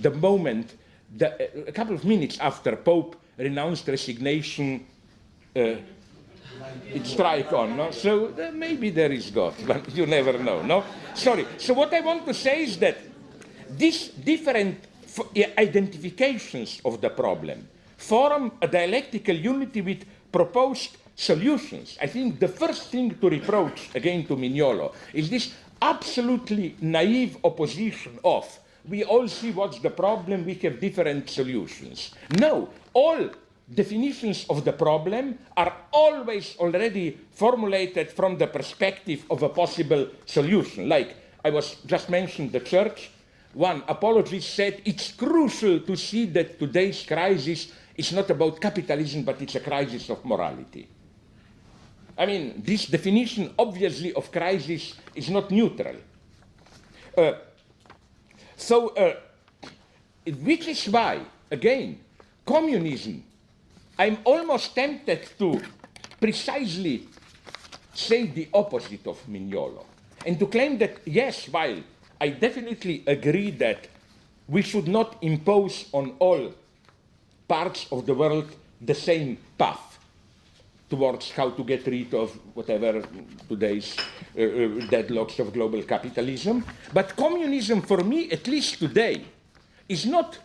The moment, a couple of minutes after Pope renounced resignation, it strike on, no? So maybe there is God, but you never know, no? Sorry. So what I want to say is that these different identifications of the problem form a dialectical unity with proposed solutions. I think the first thing to reproach, again to Mignolo, is this absolutely naive opposition of we all see what's the problem, we have different solutions. No, all definitions of the problem are always already formulated from the perspective of a possible solution. Like I was just mentioned the church. One apologist said it's crucial to see that today's crisis is not about capitalism, but it's a crisis of morality. I mean, this definition, obviously, of crisis is not neutral. Which is why, again, communism, I'm almost tempted to precisely say the opposite of Mignolo, and to claim that, yes, while I definitely agree that we should not impose on all parts of the world the same path towards how to get rid of whatever today's deadlocks of global capitalism. But communism, for me, at least today, is not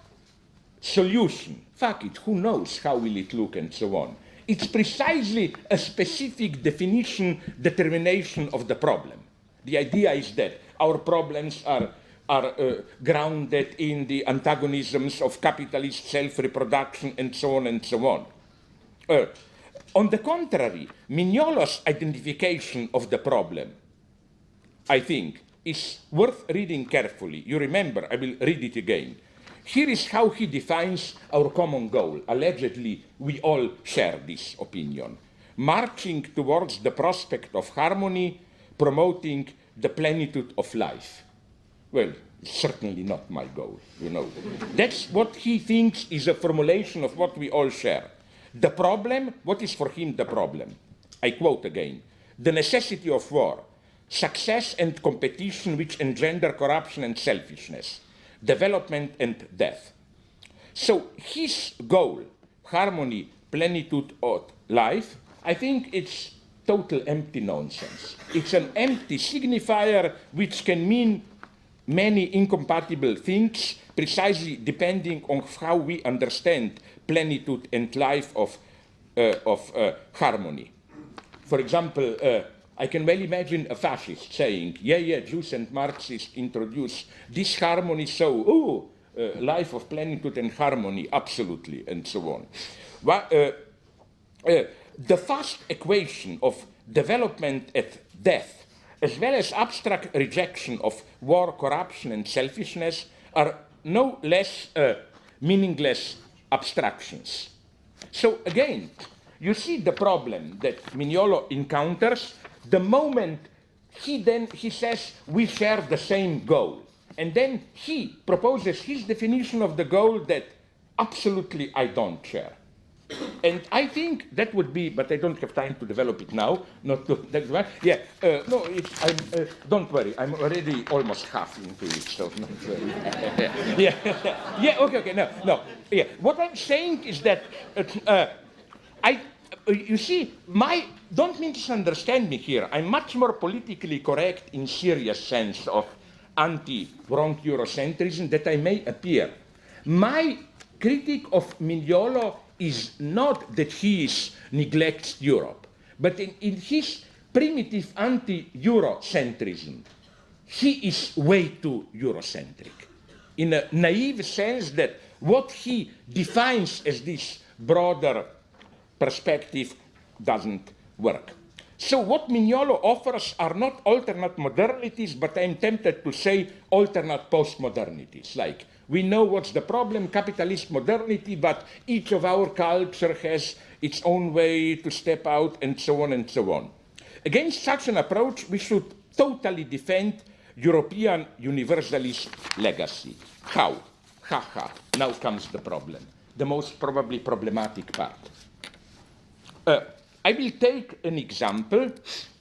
solution. Fuck it, who knows how will it look and so on. It's precisely a specific definition, determination of the problem. The idea is that our problems are grounded in the antagonisms of capitalist self-reproduction and so on and so on. On the contrary, Mignolo's identification of the problem, I think, is worth reading carefully. You remember, I will read it again. Here is how he defines our common goal. Allegedly, we all share this opinion. Marching towards the prospect of harmony, promoting the plenitude of life. Well, certainly not my goal, you know. That's what he thinks is a formulation of what we all share. The problem, what is for him the problem? I quote again, the necessity of war, success and competition which engender corruption and selfishness, development and death. So his goal, harmony, plenitude of life, I think it's total empty nonsense. It's an empty signifier which can mean many incompatible things, precisely depending on how we understand plenitude and life of harmony. For example, I can well imagine a fascist saying, yeah, Jews and Marxists introduce this harmony, so, life of plenitude and harmony, absolutely, and so on. The fast equation of development and death, as well as abstract rejection of war, corruption, and selfishness, are no less meaningless abstractions. So again, you see the problem that Mignolo encounters the moment he says we share the same goal. And then he proposes his definition of the goal that absolutely I don't share. And I think that would be, but I don't have time to develop it now. Not to, that's why. Yeah, no, don't worry. I'm already almost half into it, so not worry. Yeah. Okay. No. Yeah. What I'm saying is that you see, don't misunderstand me here. I'm much more politically correct in serious sense of anti-wrong Eurocentrism that I may appear. My critique of Mignolo is not that he neglects Europe, but in his primitive anti-Eurocentrism, he is way too Eurocentric, in a naive sense that what he defines as this broader perspective doesn't work. So what Mignolo offers are not alternate modernities, but I'm tempted to say alternate postmodernities, like we know what's the problem, capitalist modernity, but each of our culture has its own way to step out, and so on and so on. Against such an approach, we should totally defend European universalist legacy. How? Ha. Now comes the problem, the most probably problematic part. I will take an example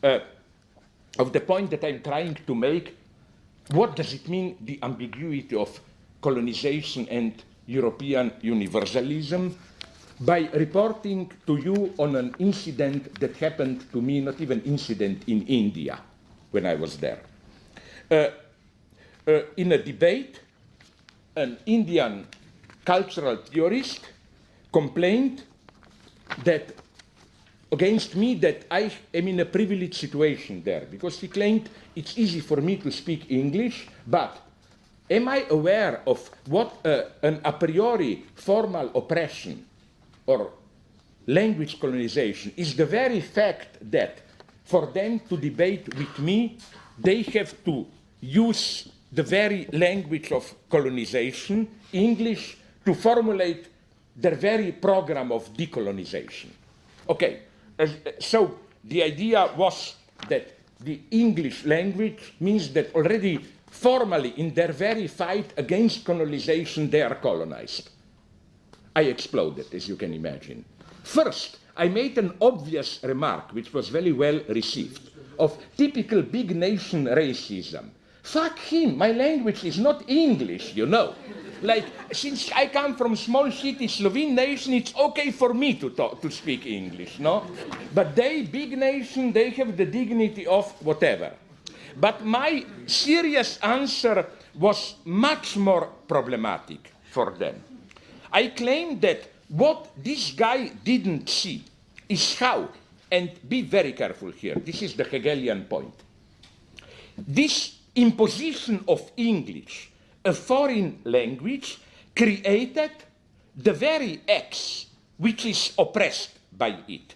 of the point that I'm trying to make. What does it mean, the ambiguity of colonization and European universalism, by reporting to you on an incident that happened to me, not even incident, in India when I was there. In a debate, an Indian cultural theorist complained that against me that I am in a privileged situation there, because he claimed it's easy for me to speak English, but am I aware of what an a priori formal oppression or language colonization is? The very fact that for them to debate with me, they have to use the very language of colonization, English, to formulate their very program of decolonization. Okay, so the idea was that the English language means that already formally in their very fight against colonization, they are colonized. I exploded, as you can imagine. First, I made an obvious remark, which was very well received, of typical big nation racism. Fuck him, my language is not English, you know. Like, since I come from small city Slovene nation, it's okay for me to speak English, no? But they, big nation, they have the dignity of whatever. But my serious answer was much more problematic for them. I claim that what this guy didn't see is how, and be very careful here, this is the Hegelian point, this imposition of English, a foreign language, created the very X which is oppressed by it.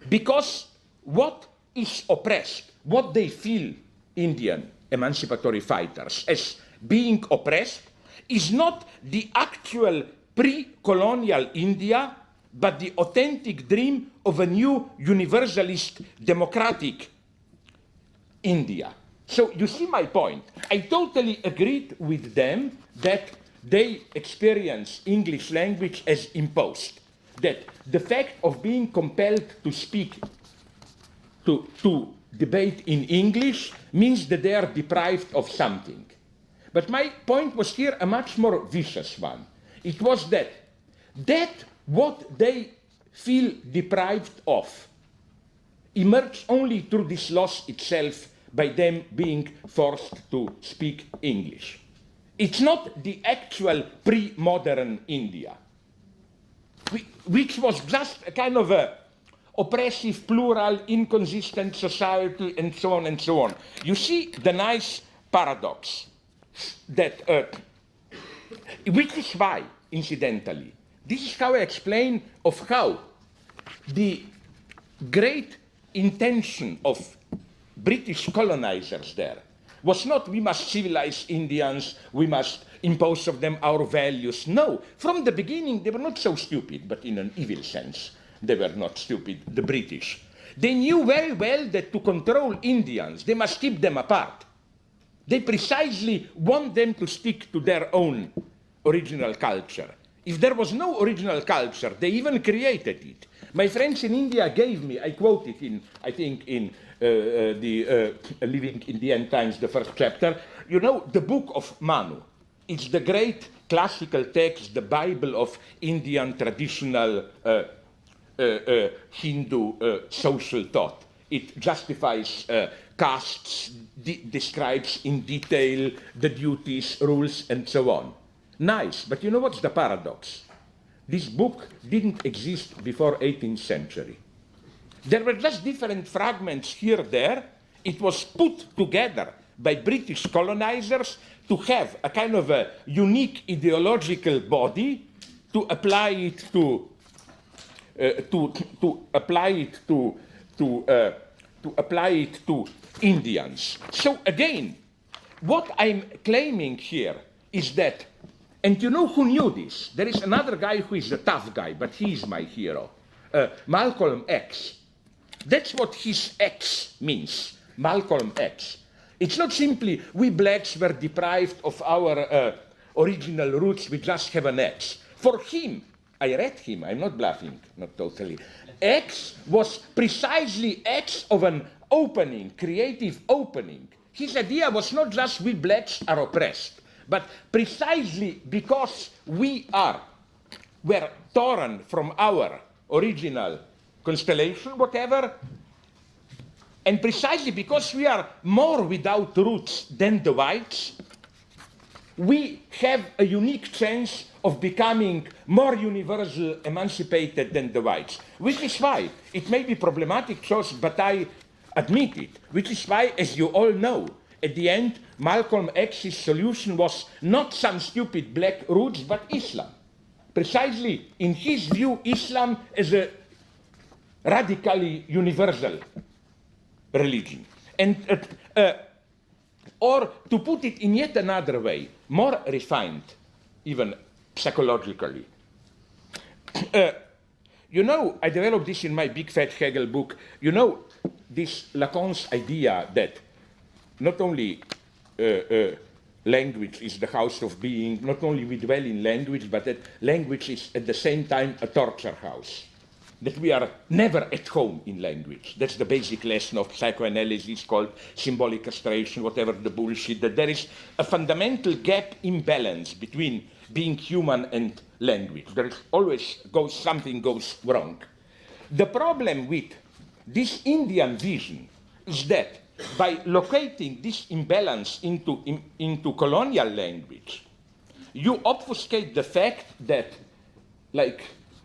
Because what is oppressed, what they feel, Indian emancipatory fighters, as being oppressed, is not the actual pre-colonial India, but the authentic dream of a new universalist democratic India. So you see my point. I totally agreed with them that they experience English language as imposed. That the fact of being compelled to speak, to debate in English, means that they are deprived of something. But my point was here a much more vicious one. It was that what they feel deprived of emerged only through this loss itself, by them being forced to speak English. It's not the actual pre-modern India, which was just a kind of a oppressive, plural, inconsistent society, and so on and so on. You see the nice paradox that, which is why, incidentally, this is how I explain of how the great intention of British colonizers there was not we must civilize Indians, we must impose of them our values. No, from the beginning they were not so stupid, but in an evil sense they were not stupid, the British. They knew very well that to control Indians they must keep them apart. They precisely want them to stick to their own original culture. If there was no original culture, they even created it. My friends in India gave me, I quote it in, I think in Living in the End Times, the first chapter, you know, the book of Manu. It's the great classical text, the Bible of Indian traditional Hindu social thought. It justifies castes, describes in detail the duties, rules, and so on. Nice, but you know what's the paradox? This book didn't exist before 18th century. There were just different fragments here, there. It was put together by British colonizers to have a kind of a unique ideological body to apply it to apply it to Indians. So again, what I'm claiming here is that, and you know who knew this? There is another guy who is a tough guy, but he is my hero, Malcolm X. That's what his X means, Malcolm X. It's not simply we blacks were deprived of our original roots, we just have an X. For him, I read him, I'm not bluffing, not totally. X was precisely X of an opening, creative opening. His idea was not just we blacks are oppressed, but precisely because were torn from our original constellation, whatever, and precisely because we are more without roots than the whites, we have a unique chance of becoming more universal, emancipated than the whites. Which is why, it may be problematic choice, but I admit it, which is why, as you all know, at the end, Malcolm X's solution was not some stupid black roots, but Islam. Precisely, in his view, Islam is a radically universal religion. And, or to put it in yet another way, more refined, even psychologically. You know, I developed this in my big fat Hegel book. You know, this Lacan's idea that not only language is the house of being, not only we dwell in language, but that language is at the same time a torture house. That we are never at home in language. That's the basic lesson of psychoanalysis called symbolic castration, whatever the bullshit, that there is a fundamental gap imbalance between being human and language. There is always something goes wrong. The problem with this Indian vision is that by locating this imbalance into colonial language, you obfuscate the fact that, like,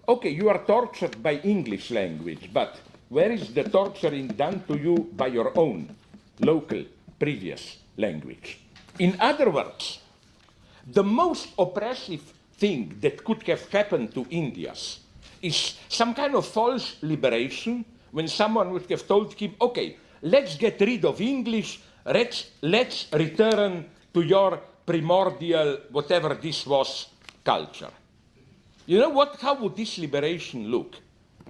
okay, you are tortured by English language, but where is the torturing done to you by your own local previous language? In other words, the most oppressive thing that could have happened to Indians is some kind of false liberation when someone would have told him, okay, let's get rid of English, let's return to your primordial, whatever this was, culture. You know what? How would this liberation look?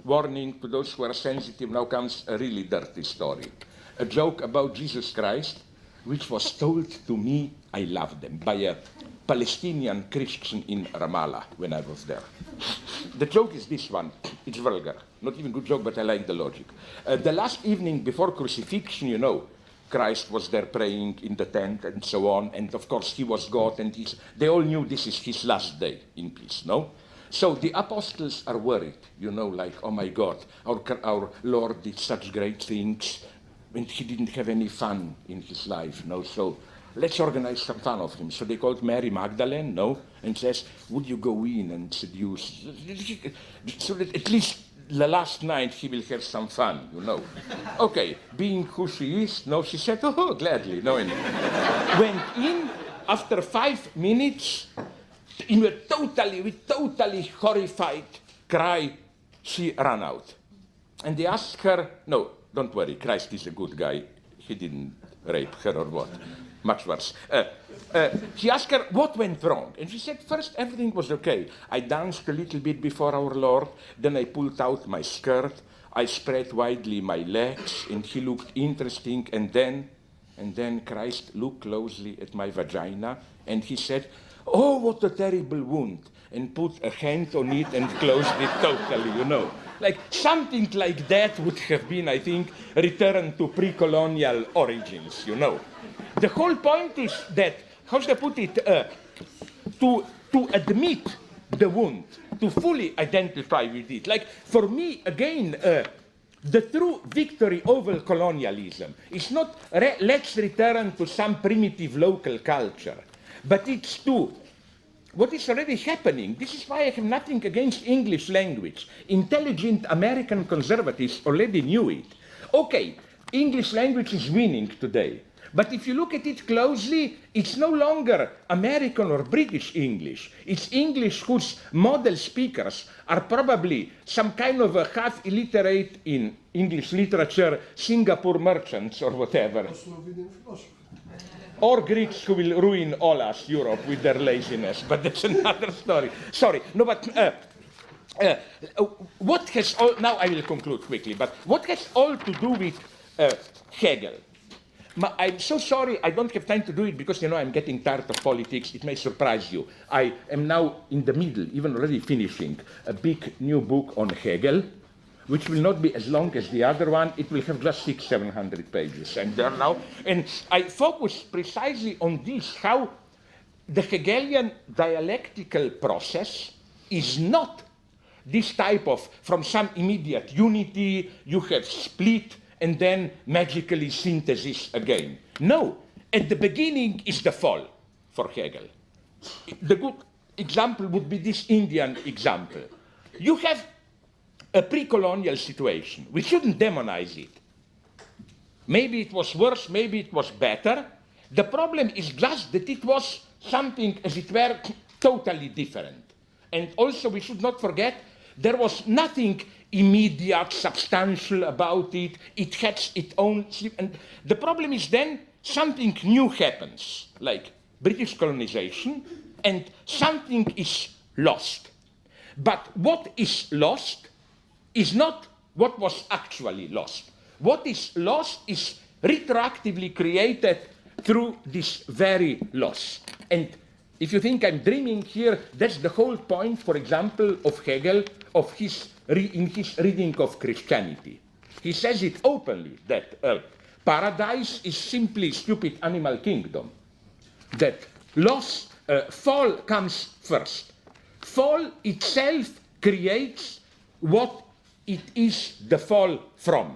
Warning to those who are sensitive, now comes a really dirty story. A joke about Jesus Christ, which was told to me, I love them, by a Palestinian Christian in Ramallah when I was there. The joke is this one. It's vulgar. Not even a good joke, but I like the logic. The last evening before crucifixion, you know, Christ was there praying in the tent and so on, and of course he was God, and they all knew this is his last day in peace, no? So the apostles are worried, you know, like, oh my God, our Lord did such great things, and he didn't have any fun in his life, no? So let's organize some fun of him. So they called Mary Magdalene, no? And says, would you go in and seduce? So that at least the last night he will have some fun, you know. Okay, being who she is, no, she said, oh, gladly, no. And went in, after 5 minutes, with totally horrified cry, she ran out. And they asked her, no, don't worry, Christ is a good guy. He didn't rape her or what. Much worse. He asked her, what went wrong? And she said, first, everything was okay. I danced a little bit before our Lord, then I pulled out my skirt, I spread widely my legs, and he looked interesting, and then Christ looked closely at my vagina, and he said, oh, what a terrible wound, and put a hand on it and closed it totally, you know. Like, something like that would have been, I think, return to pre-colonial origins, you know. The whole point is that, how should I put it, to admit the wound, to fully identify with it. Like, for me, again, the true victory over colonialism is not let's return to some primitive local culture, but it's to what is already happening. This is why I have nothing against English language. Intelligent American conservatives already knew it. Okay, English language is winning today. But if you look at it closely, it's no longer American or British English. It's English whose model speakers are probably some kind of a half-illiterate in English literature, Singapore merchants or whatever. Or Greeks who will ruin all us, Europe, with their laziness. But that's another story. Sorry. No, but What has all, now I will conclude quickly, but what has all to do with Hegel? I'm so sorry I don't have time to do it because, you know, I'm getting tired of politics. It may surprise you. I am now in the middle, even already finishing, a big new book on Hegel, which will not be as long as the other one. It will have just 600-700 pages. I'm there now. And I focus precisely on this, how the Hegelian dialectical process is not this type of, from some immediate unity, you have split, and then magically synthesis again. No, at the beginning is the fall for Hegel. The good example would be this Indian example. You have a pre-colonial situation. We shouldn't demonize it. Maybe it was worse, maybe it was better. The problem is just that it was something, as it were, totally different. And also we should not forget there was nothing immediate, substantial about it. It had its own, and the problem is then something new happens, like British colonization, and something is lost. But what is lost is not what was actually lost. What is lost is retroactively created through this very loss. And if you think I'm dreaming here, that's the whole point, for example, of Hegel, of in his reading of Christianity. He says it openly, that paradise is simply stupid animal kingdom, that fall comes first. Fall itself creates what it is the fall from,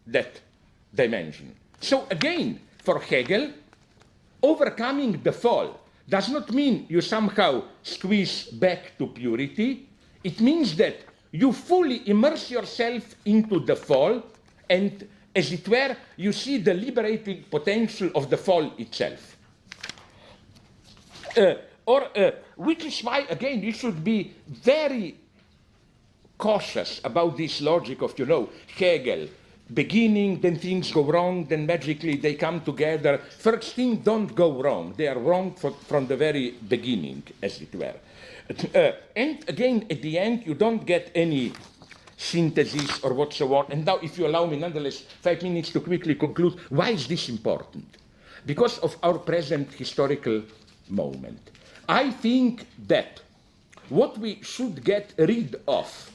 that dimension. So again, for Hegel, overcoming the fall does not mean you somehow squeeze back to purity. It means that you fully immerse yourself into the fall, and as it were, you see the liberating potential of the fall itself. Which is why, again, you should be very cautious about this logic of, you know, Hegel, beginning, then things go wrong, then magically they come together. First things don't go wrong. They are wrong from the very beginning, as it were. And again, at the end, you don't get any synthesis or whatsoever. And now, if you allow me, nonetheless, 5 minutes to quickly conclude, why is this important? Because of our present historical moment. I think that what we should get rid of,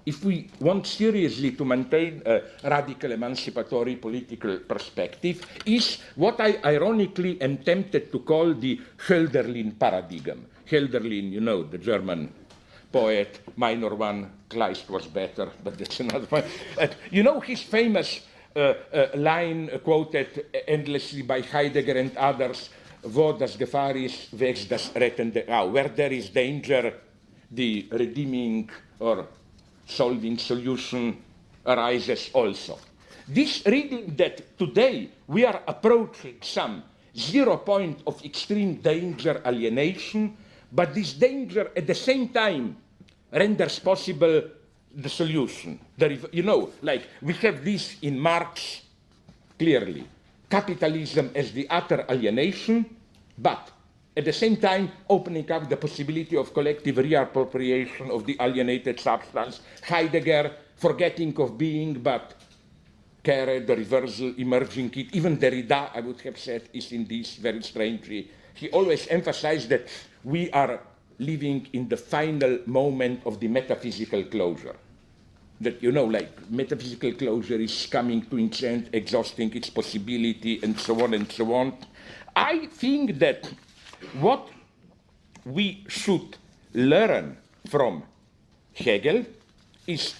if we want seriously to maintain a radical emancipatory political perspective, is what I ironically am tempted to call the Hölderlin paradigm. Hölderlin, you know, the German poet, minor one, Kleist was better, but that's another one. You know his famous line quoted endlessly by Heidegger and others, wo das Gefahr ist, wächst das Rettende auf. Where there is danger, the redeeming or solving solution arises also. This reading that today we are approaching some 0 point of extreme danger alienation, but this danger at the same time renders possible the solution. You know, like we have this in Marx clearly. Capitalism as the utter alienation, but at the same time opening up the possibility of collective reappropriation of the alienated substance. Heidegger, forgetting of being, but care, the reversal, emerging it. Even Derrida, I would have said, is in this very strangely. He always emphasized that we are living in the final moment of the metaphysical closure. That, you know, like metaphysical closure is coming to its end, exhausting its possibility, and so on and so on. I think that what we should learn from Hegel is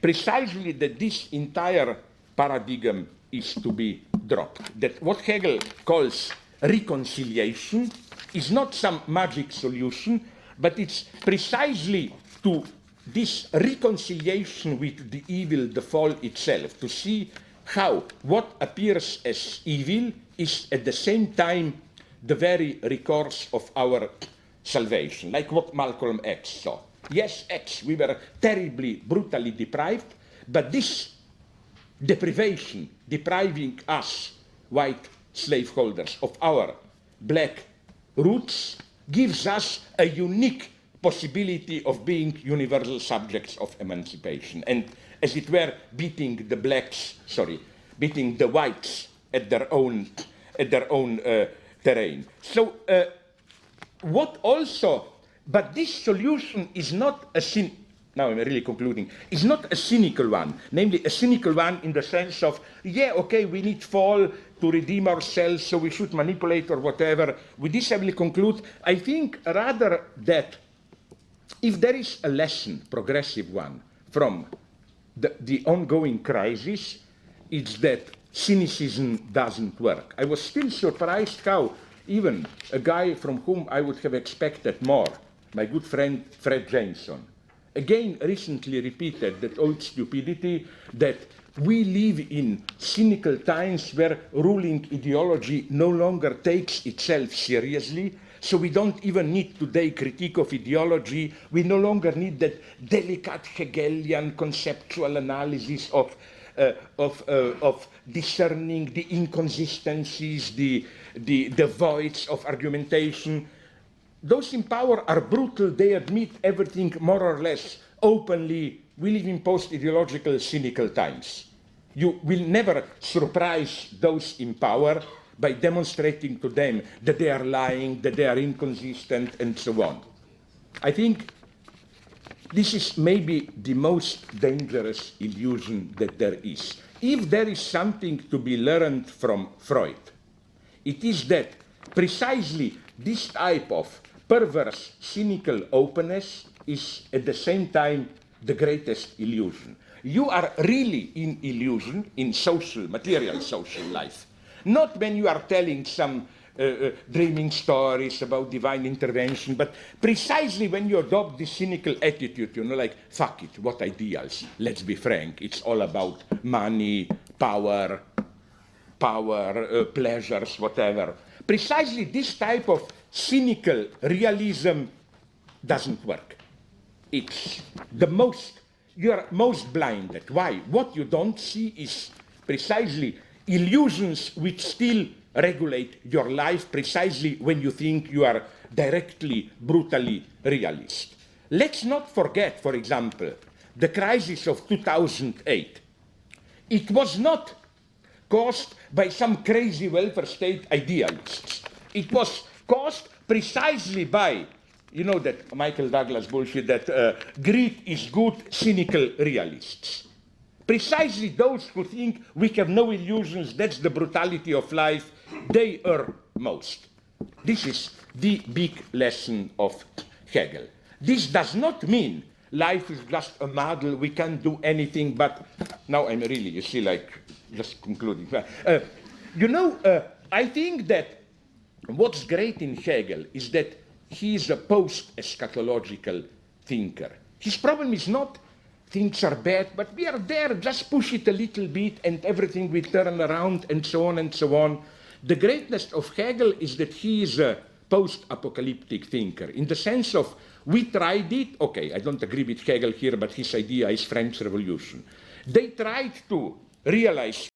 precisely that this entire paradigm is to be dropped. That what Hegel calls reconciliation is not some magic solution, but it's precisely to this reconciliation with the evil, the fall itself, to see how what appears as evil is at the same time the very recourse of our salvation, like what Malcolm X saw. Yes, X, we were terribly, brutally deprived, but this deprivation, depriving us, white slaveholders, of our black roots, gives us a unique possibility of being universal subjects of emancipation, and as it were, beating the whites at their own terrain. So but this solution is not now I'm really concluding, is not a cynical one, namely a cynical one in the sense of, yeah, okay, we need fall to redeem ourselves, so we should manipulate or whatever. With this I will conclude. I think rather that if there is a lesson, progressive one, from the ongoing crisis, it's that cynicism doesn't work. I was still surprised how even a guy from whom I would have expected more, my good friend Fred Jameson, again recently repeated that old stupidity that we live in cynical times where ruling ideology no longer takes itself seriously, so we don't even need today critique of ideology. We no longer need that delicate Hegelian conceptual analysis of discerning the inconsistencies, the voids of argumentation. Those in power are brutal. They admit everything more or less openly. We live in post-ideological, cynical times. You will never surprise those in power by demonstrating to them that they are lying, that they are inconsistent, and so on. I think this is maybe the most dangerous illusion that there is. If there is something to be learned from Freud, it is that precisely this type of perverse, cynical openness is at the same time the greatest illusion. You are really in illusion in material social life. Not when you are telling some dreaming stories about divine intervention, but precisely when you adopt this cynical attitude, like, fuck it, what ideals? Let's be frank, it's all about money, power, pleasures, whatever. Precisely this type of cynical realism doesn't work. It's you are most blinded. Why? What you don't see is precisely illusions which still regulate your life precisely when you think you are directly, brutally realist. Let's not forget, for example, the crisis of 2008. It was not caused by some crazy welfare state idealists. It was caused precisely by, that Michael Douglas bullshit, that greed is good, cynical realists. Precisely those who think we have no illusions, that's the brutality of life, they err most. This is the big lesson of Hegel. This does not mean life is just a muddle, we can't do anything, but now I'm really, just concluding. I think that what's great in Hegel is that he is a post-eschatological thinker. His problem is not things are bad, but we are there, just push it a little bit and everything will turn around and so on and so on. The greatness of Hegel is that he is a post-apocalyptic thinker in the sense of we tried it, okay, I don't agree with Hegel here, but his idea is French Revolution. They tried to realize